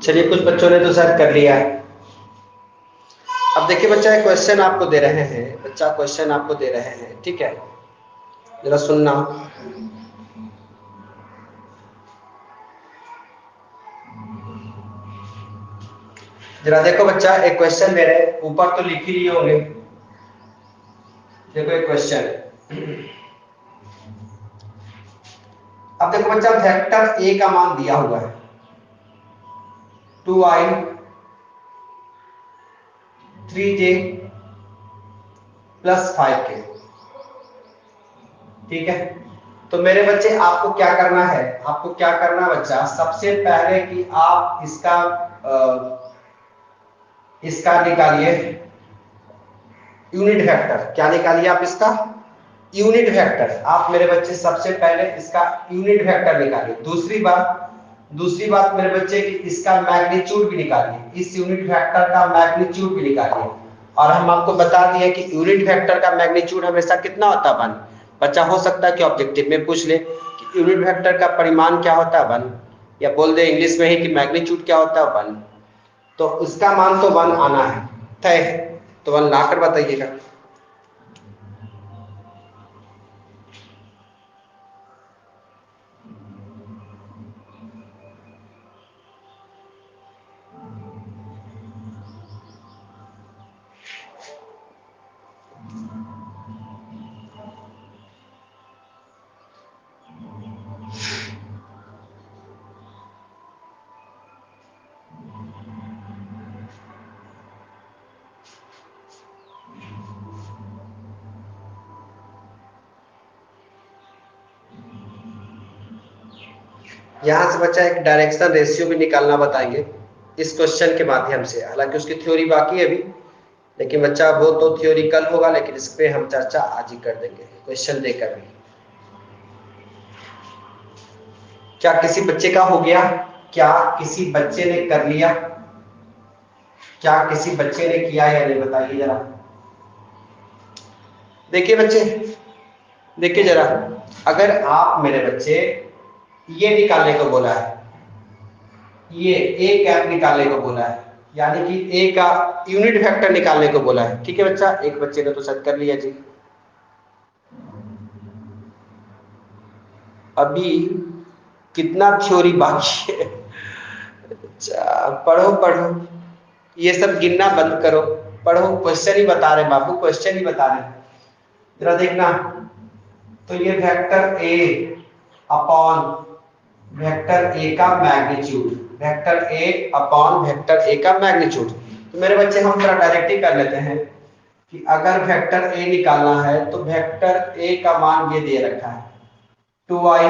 चलिए, कुछ बच्चों ने तो शायद कर लिया है। अब देखिए बच्चा, एक क्वेश्चन आपको दे रहे हैं, बच्चा क्वेश्चन आपको दे रहे हैं, ठीक है, जरा सुनना। जरा देखो बच्चा, एक क्वेश्चन दे रहे हैं, ऊपर तो लिख ही लिए होंगे। देखो एक क्वेश्चन है। अब देखो बच्चा, वेक्टर ए का मान दिया हुआ है 2i 3j प्लस 5k, ठीक है। तो मेरे बच्चे, आपको क्या करना है, आपको क्या करना है बच्चा, सबसे पहले कि आप इसका निकालिए यूनिट वेक्टर। क्या निकालिए आप इसका यूनिट वेक्टर। आप मेरे बच्चे सबसे पहले इसका यूनिट वेक्टर निकालिए। दूसरी बात मेरे बच्चे कि इसका मैग्नीट्यूड भी निकालिए, इस यूनिट वेक्टर का मैग्नीट्यूड भी निकालिए। और हम आपको बता दिए कि यूनिट वेक्टर का मैग्नीट्यूड हमेशा कितना होता है 1। बच्चा हो सकता है कि ऑब्जेक्टिव में पूछ ले कि यूनिट वेक्टर का परिमाण क्या होता है 1, या बोल दे इंग्लिश में ही कि मैग्नीट्यूड क्या होता है 1। तो उसका मान तो 1 आना है तय, तो 1 लाकर बताइएगा। यहाँ से बच्चा एक डायरेक्शन रेशियो भी निकालना बताएंगे इस क्वेश्चन के माध्यम से। हालांकि उसकी थ्योरी बाकी है अभी, लेकिन बच्चा वो तो थ्योरी कल होगा, लेकिन इस पे हम चर्चा आज ही कर देंगे क्वेश्चन देकर भी। क्या किसी बच्चे का हो गया? क्या किसी बच्चे ने कर लिया? क्या किसी बच्चे ने किया या नहीं, बताइए जरा। देखिए बच्चे, देखिए जरा, अगर आप मेरे बच्चे ये निकालने को बोला है, ये ए कैप निकालने को बोला है, यानी कि ए का यूनिट वेक्टर निकालने को बोला है, ठीक है बच्चा। एक बच्चे ने तो शायद कर लिया जी। अभी कितना थ्योरी बाकी है? अच्छा, पढ़ो पढ़ो, ये सब गिनना बंद करो, पढ़ो। क्वेश्चन ही बता रहे बाबू, क्वेश्चन ही बता रहे। जरा देखना, तो ये vector A upon vector A का magnitude, vector A upon vector A का मैग्नीट्यूड। तो मेरे बच्चे, हम जरा डायरेक्ट ही कर लेते हैं कि अगर वेक्टर ए निकालना है तो वेक्टर ए का मान ये दे रखा है 2i,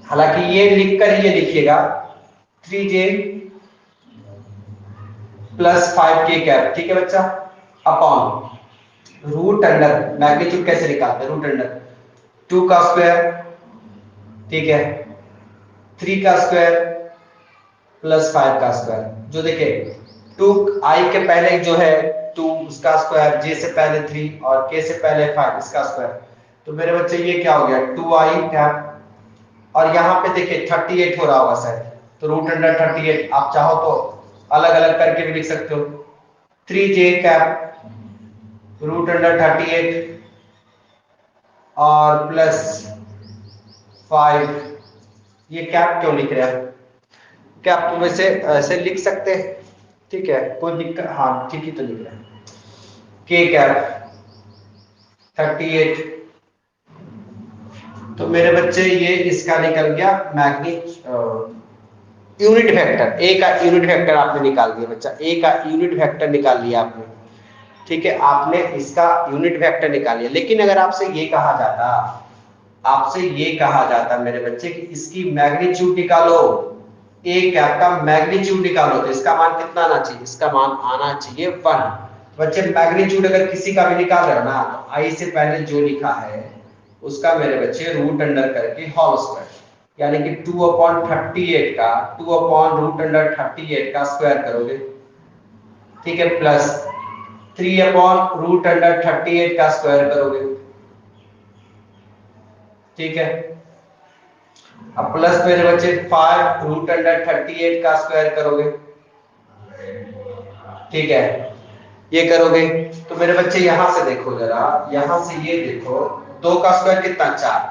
हालांकि ये लिखकर ही ये लिखिएगा 3j प्लस 5k कैप, ठीक है बच्चा, अपॉन रूट अंडर, मैग्नीट्यूड कैसे निकालते हैं, रूट अंडर 2 का स्क्वायर, ठीक है, 3 का स्क्वायर प्लस 5 का स्क्वायर। जो देखे 2i के पहले जो है 2 उसका स्क्वायर, j से पहले 3 और k से पहले 5 इसका स्क्वायर। तो मेरे बच्चे ये क्या हो गया 2i कैप, और यहाँ पे देखिए 38 हो रहा होगा शायद, तो रूट अंडर 38। आप चाहो तो अलग अलग करके भी लिख सकते हो, 3j कैप रूट अंडर 38 और प्लस 5। ये कैप क्यों लिख रहा है? क्या आप वैसे ऐसे लिख सकते हैं, ठीक है, कोई दिक्कत, हाँ ठीक ही तो लिख रहा है, के कैप 38। तो मेरे बच्चे ये इसका निकल गया यूनिट वेक्टर, ए का यूनिट वेक्टर आपने निकाल दिया बच्चा, ए का यूनिट वेक्टर निकाल लिया आपने, ठीक है, आपने इसका यूनिट वेक्टर निकाल लिया। लेकिन अगर आपसे ये कहा जाता, आपसे ये कहा जाता मेरे बच्चे कि इसकी मैग्नीट्यूड निकालो, ए कैप का मैग्नीट्यूड निकालो, तो इसका मान कितना आना चाहिए, इसका मान आना चाहिए 1। बच्चे मैग्नीट्यूड अगर किसी का भी निकाल रहे हो ना, तो आई से पहले जो लिखा है उसका मेरे बच्चे रूट अंडर करके होल स्क्वायर, यानी कि 2/38 का 2/√38 का स्क्वायर करोगे, ठीक है, प्लस 3/√38 का स्क्वायर करोगे, ठीक है। अब प्लस मेरे बच्चे 5 रूट अंडर 38 का स्क्वायर करोगे, ठीक है, ये करोगे तो मेरे बच्चे यहां से देखो जरा, यहां से ये देखो, 2 का स्क्वायर कितना 4,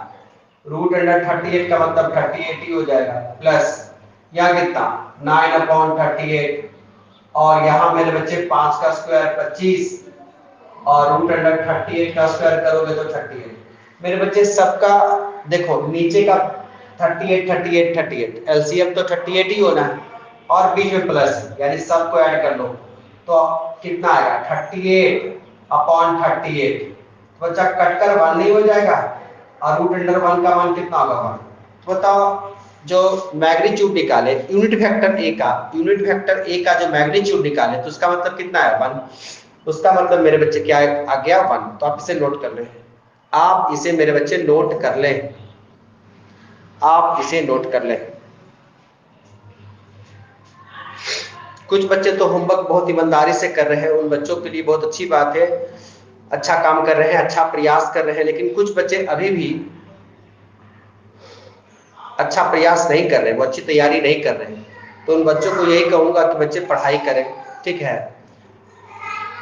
रूट अंडर 38 का मतलब 38 ही हो जाएगा, प्लस यहाँ कितना 9/38, और यहाँ मेरे बच्चे 5 का स्क्वायर 25, और रूट अंडर 38 का स्क्वायर करोगे तो 38। मेरे बच्चे सबका देखो नीचे का 38 38 38, एलसीएम तो 38 ही होना है, और बीच में प्लस, यानी सबको ऐड कर लो तो कितना आएगा 38/38। बच्चा कटकर 1 नहीं हो जाएगा, और रूट अंडर 1 का मान कितना होगा 1। तो बताओ जो मैग्नीट्यूड निकाले यूनिट वेक्टर ए का, यूनिट वेक्टर ए का जो मैग्नीट्यूड निकाले तो उसका मतलब कितना है 1, उसका मतलब मेरे बच्चे क्या आ गया 1। तो आप इसे नोट कर लें, आप इसे मेरे बच्चे नोट कर लें, आप इसे नोट कर लें। कुछ बच्चे तो होमवर्क बहुत ईमानदारी से कर रहे हैं, उन बच्चों के लिए बहुत अच्छी बात है, अच्छा काम कर रहे हैं, अच्छा प्रयास कर रहे हैं, लेकिन कुछ बच्चे अभी भी अच्छा प्रयास नहीं कर रहे, वो अच्छी तैयारी नहीं कर रहे, तो उन बच्चों को यही कहूंगा कि बच्चे पढ़ाई करें, ठीक है,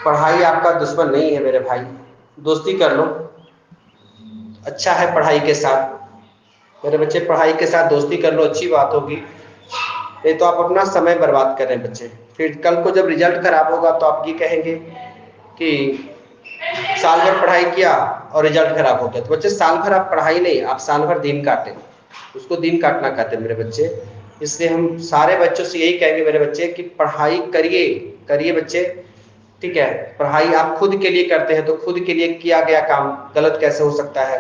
पढ़ाई आपका दुश्मन नहीं है मेरे भाई, दोस्ती कर लो, अच्छा है पढ़ाई के साथ, मेरे बच्चे पढ़ाई के साथ दोस्ती कर लो, अच्छी बात होगी, नहीं तो आप अपना समय बर्बाद कर रहे हैं बच्चे, फिर कल को जब रिजल्ट खराब होगा तो आप ये कहेंगे कि साल भर पढ़ाई किया और रिजल्ट खराब हो गया। तो बच्चे साल भर आप पढ़ाई नहीं, आप साल भर दिन काटे, उसको दिन काटना कहते हैं मेरे बच्चे। इसलिए हम सारे बच्चों से यही कहेंगे मेरे बच्चे कि पढ़ाई करिए, करिए बच्चे, ठीक है, पढ़ाई आप खुद के लिए करते हैं तो खुद के लिए किया गया काम गलत कैसे हो सकता है,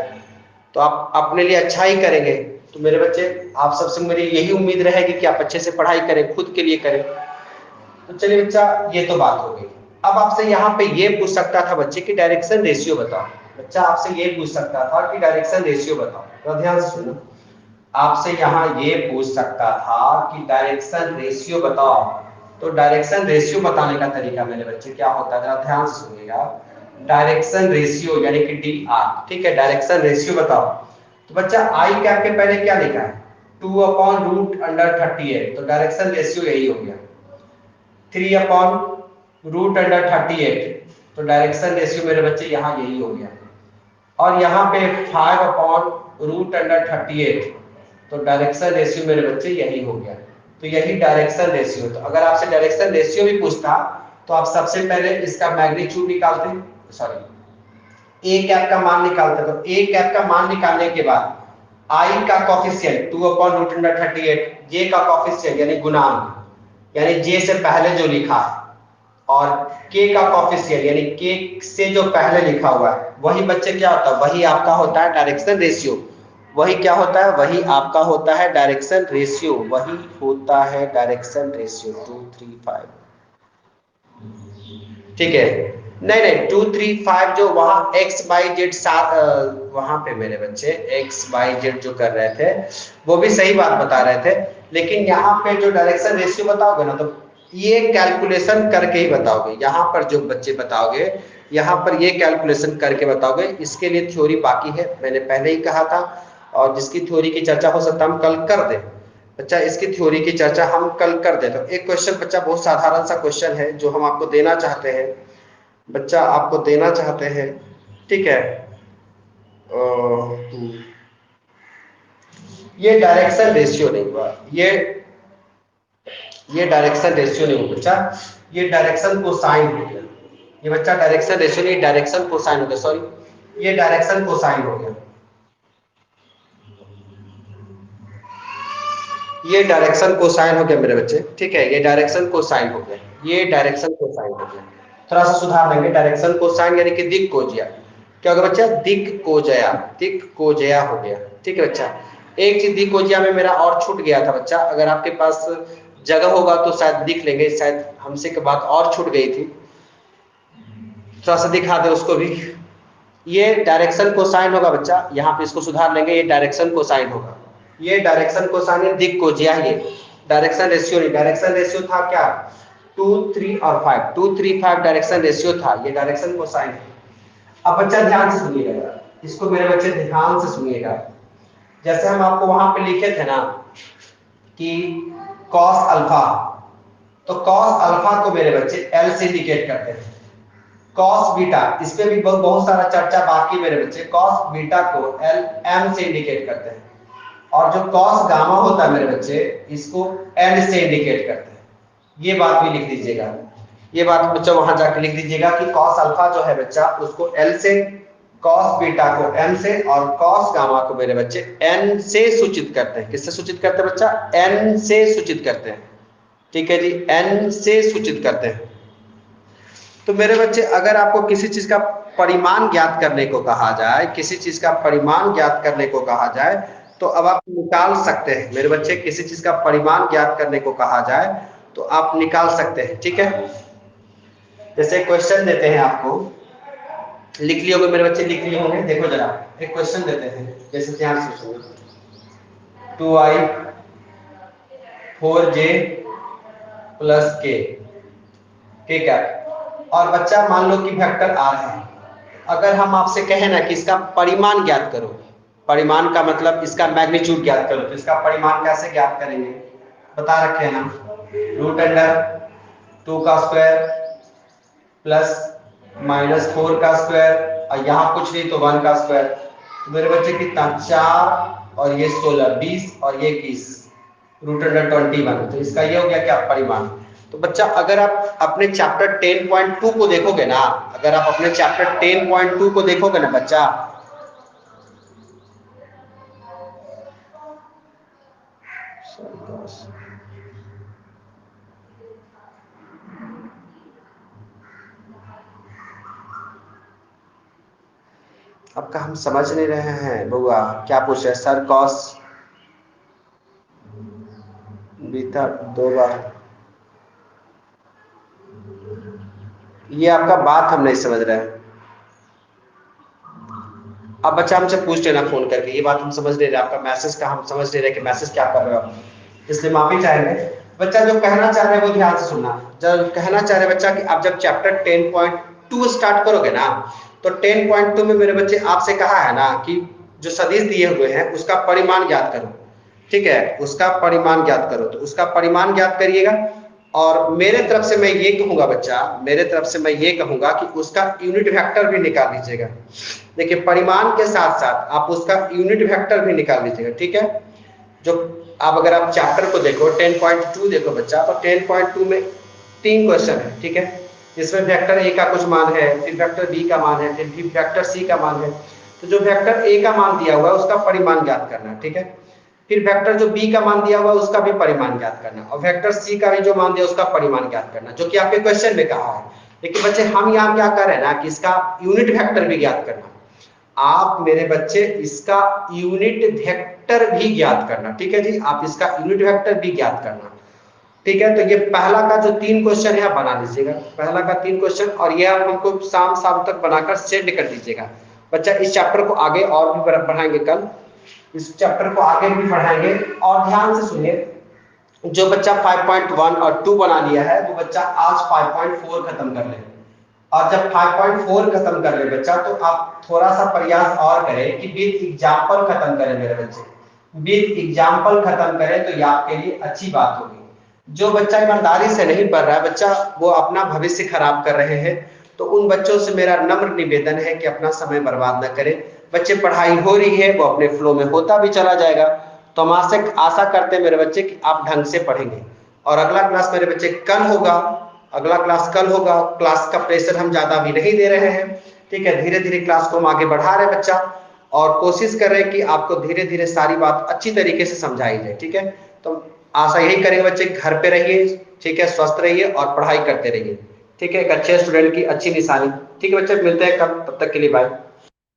तो आप अपने लिए अच्छा ही करेंगे। तो मेरे बच्चे आप सबसे मेरी यही उम्मीद रहेगी कि आप अच्छे से पढ़ाई करें, खुद के लिए करें। तो चलिए बच्चा ये तो बात हो गई। अब आपसे यहाँ पे ये पूछ सकता था बच्चे कि डायरेक्शन रेशियो बताओ, बच्चा आपसे ये पूछ सकता था कि डायरेक्शन रेशियो बताओ, तो ध्यान से सुनो, आपसे यहाँ ये पूछ सकता था कि डायरेक्शन रेशियो बताओ। तो डायरेक्शन रेशियो बताने का तरीका मेरे बच्चे क्या होता है, जरा ध्यान से सुनिएगा, डायरेक्शन रेशियो यानी कि DR, ठीक है, डायरेक्शन रेशियो बताओ। तो बच्चा आई कैप के पहले क्या लिखा है 2/√38, तो डायरेक्शन रेशियो यही हो गया, 3/√38, तो डायरेक्शन रेशियो मेरे बच्चे यहाँ यही हो गया, और यहाँ पे 5/√38, तो डायरेक्शन रेशियो मेरे बच्चे यही हो गया। तो यही डायरेक्शन रेशियो। तो अगर आपसे डायरेक्शन रेशियो भी पूछता तो आप सबसे पहले इसका मैग्नीट्यूड निकालते, सॉरी ए कैप का मान निकालते, तो ए कैप का मान निकालने के बाद आई का कॉफिशिएंट 2/√38, जे का कॉफिशिएंट यानी गुणांक, यानी जे से पहले जो लिखा है, और के का कॉफिशिएंट यानी के से जो पहले लिखा हुआ है, वही बच्चे क्या होता है, वही आपका होता है डायरेक्शन रेशियो। वही क्या होता है, वही आपका होता है डायरेक्शन रेशियो, वही होता है डायरेक्शन रेशियो 2 3 5, ठीक है। नहीं नहीं 2 3 5 जो वहां एक्स वाई जेड वहां पे मेरे बच्चे एक्स वाई जेड जो कर रहे थे वो भी सही बात बता रहे थे, लेकिन यहाँ पे जो डायरेक्शन रेशियो बताओगे ना तो ये कैलकुलेशन करके ही बताओगे, यहाँ पर जो बच्चे बताओगे यहाँ पर ये कैलकुलेशन करके बताओगे, इसके लिए थ्योरी बाकी है, मैंने पहले ही कहा था, और जिसकी थ्योरी की चर्चा हो सकता है हम कल कर दें बच्चा, इसकी थ्योरी की चर्चा हम कल कर दें। तो एक क्वेश्चन बच्चा बहुत साधारण सा क्वेश्चन है जो हम आपको देना चाहते हैं, बच्चा आपको देना चाहते हैं, ठीक है। ये डायरेक्शन रेशियो नहीं हुआ, ये डायरेक्शन रेशियो नहीं हुआ बच्चा, ये डायरेक्शन कोसाइन हो गया, ये बच्चा डायरेक्शन रेशियो नहीं डायरेक्शन कोसाइन हो गया, सॉरी ये डायरेक्शन कोसाइन हो गया, ये डायरेक्शन कोसाइन हो गया मेरे बच्चे, ठीक है, ये डायरेक्शन कोसाइन हो गया, ये डायरेक्शन कोसाइन हो गया। थोड़ा सा सुधार लेंगे, डायरेक्शन कोसाइन यानी कि दिक कोजिया, क्या होगा बच्चा दिक कोजया, दिक कोजया हो गया, ठीक है बच्चा। एक चीज दिक कोजिया में मेरा और छूट गया था बच्चा, अगर आपके पास जगह होगा तो शायद दिख लेंगे, शायद हमसे के बाद और छूट गई थी, थोड़ा सा दिखा दे उसको भी। ये डायरेक्शन कोसाइन होगा बच्चा, यहाँ पे इसको सुधार लेंगे, ये डायरेक्शन कोसाइन होगा, ये डायरेक्शन कोसाइन है, दिक कोजिया ये डायरेक्शन रेशियो नहीं, डायरेक्शन रेशियो था क्या 2 3 और 5, 2 3 5 डायरेक्शन रेशियो था, ये डायरेक्शन कोसाइन है। अब बच्चा ध्यान से सुनिएगा, इसको मेरे बच्चे ध्यान से सुनिएगा, जैसे हम आपको वहां पे लिखे थे ना कि कॉस अल्फा, तो कॉस अल्फा को मेरे बच्चे एल से इंडिकेट करते हैं। कॉस बीटा, इस पे भी बहुत सारा चर्चा बाकी मेरे बच्चे। कॉस बीटा को एल एम से इंडिकेट करते हैं, और जो कॉस गामा होता है मेरे बच्चे, इसको एन से इंडिकेट करते हैं। ये बात भी लिख दीजिएगा, ये बात बच्चा वहां जाके लिख दीजिएगा कि कॉस अल्फा जो है बच्चा उसको एल से, कॉस बीटा को एम से, और कॉस गामा को मेरे बच्चे एन से सूचित करते हैं। किससे सूचित करते हैं बच्चा? एन से सूचित करते हैं। ठीक है जी, एन से सूचित करते हैं। तो मेरे बच्चे अगर आपको किसी चीज का परिमाण ज्ञात करने को कहा जाए, किसी चीज का परिमाण ज्ञात करने को कहा जाए, तो अब आप निकाल सकते हैं मेरे बच्चे। किसी चीज का परिमाण ज्ञात करने को कहा जाए तो आप निकाल सकते हैं। ठीक है, जैसे क्वेश्चन देते हैं आपको, लिख लिए होंगे मेरे बच्चे, लिख लिए होंगे। देखो जरा, एक क्वेश्चन देते हैं, जैसे ध्यान से सुनो। 2i 4j प्लस k, ठीक है। और बच्चा मान लो कि वेक्टर r है। अगर हम आपसे कहें ना कि इसका परिमाण ज्ञात करो, परिमाण का मतलब इसका मैग्नीट्यूड ज्ञात करो, तो इसका परिमाण कैसे ज्ञात करेंगे? बता रखे हैं हम, रूट अंडर 2 का स्क्वायर प्लस -4 का स्क्वायर, और यहाँ कुछ नहीं तो 1 का स्क्वायर। तो मेरे बच्चे कितना, 4 और ये 16, 20 और ये 21, रूट अंडर 21। तो इसका ये हो गया क्या, परिमाण। तो बच्चा अगर आप अपने चैप्टर 10.2 को देखोगे ना, अगर आप अपने चैप्टर 10.2 को देखोगे ना बच्चा, आपका हम समझ नहीं रहे हैं बउआ, क्या पूछ रहे हैं सर? कॉस बीटा 2 बार, ये आपका बात हम नहीं समझ रहे हैं। अब बच्चा हमसे पूछ लेना फोन करके, ये बात हम समझ नहीं रहे, आपका मैसेज का हम समझ नहीं रहे कि मैसेज क्या कर रहे हो आप, इसलिए माफी चाहेंगे। बच्चा जो कहना चाह रहे हैं वो ध्यान से सुनना। जब कहना चाह रहे हैं बच्चा कि आप जब चैप्टर 10.2 स्टार्ट करोगे ना, तो 10.2 में मेरे बच्चे आपसे कहा है ना कि जो सदिश दिए हुए हैं उसका परिमाण ज्ञात करो। ठीक है, उसका परिमाण ज्ञात करो, तो उसका परिमाण ज्ञात करिएगा। और मेरे तरफ से मैं ये कहूंगा बच्चा, मेरे तरफ से मैं ये कहूंगा कि उसका यूनिट वेक्टर भी निकाल लीजिएगा। देखिए, परिमाण के साथ साथ आप उसका यूनिट वेक्टर भी निकाल लीजिएगा। ठीक है, जो आप अगर आप चैप्टर को देखो 10.2 देखो बच्चा, तो 10.2 में 3 क्वेश्चन है। ठीक है, इसमें वेक्टर ए का कुछ मान है, फिर वेक्टर बी का मान है, फिर वेक्टर सी का मान है। तो जो वेक्टर ए का मान दिया हुआ है उसका परिमाण ज्ञात करना है। ठीक है, फिर वेक्टर जो बी का मान दिया हुआ है उसका भी परिमाण ज्ञात करना, और वेक्टर सी का भी जो मान दिया उसका परिमाण ज्ञात करना, जो कि आपके क्वेश्चन में कहा है। लेकिन बच्चे हम यहाँ क्या कर रहे हैं ना कि इसका यूनिट वेक्टर भी ज्ञात करना। आप मेरे बच्चे इसका यूनिट वेक्टर भी ज्ञात करना। ठीक है जी, आप इसका यूनिट वेक्टर भी ज्ञात करना। ठीक है, तो ये पहला का जो 3 क्वेश्चन है बना लीजिएगा, पहला का 3 क्वेश्चन, और ये आप हमको शाम तक बनाकर सेंड कर दीजिएगा। बच्चा इस चैप्टर को आगे और भी बढ़ाएंगे, कल इस चैप्टर को आगे भी बढ़ाएंगे। और ध्यान से सुनिए, जो बच्चा 5.1 और 2 बना लिया है वो बच्चा आज 5.4 खत्म कर ले। और जब 5.4 खत्म कर ले बच्चा, तो आप थोड़ा सा प्रयास और करें कि विद एग्जाम्पल खत्म करें मेरे बच्चे, विद एग्जाम्पल खत्म करें, तो ये आपके लिए अच्छी बात होगी। जो बच्चा ईमानदारी से नहीं पढ़ रहा है बच्चा, वो अपना भविष्य खराब कर रहे हैं। तो उन बच्चों से मेरा नम्र निवेदन है कि अपना समय बर्बाद न करें। बच्चे, पढ़ाई हो रही है, वो अपने फ्लो में होता भी चला जाएगा। तो हम आशा करते हैं मेरे बच्चे कि आप ढंग से पढ़ेंगे। और अगला क्लास मेरे बच्चे कल होगा, अगला क्लास कल होगा। क्लास का प्रेशर हम ज्यादा भी नहीं दे रहे हैं। ठीक है, धीरे धीरे क्लास को हम आगे बढ़ा रहे हैं बच्चा, और कोशिश कर रहे हैं कि आपको धीरे धीरे सारी बात अच्छी तरीके से समझाई जाए। ठीक है, तो आशा यही करेंगे बच्चे, घर पे रहिए, ठीक है, स्वस्थ रहिए और पढ़ाई करते रहिए। ठीक है, एक अच्छे स्टूडेंट की अच्छी निशानी। ठीक है बच्चे, मिलते हैं कल, तब तक के लिए बाय।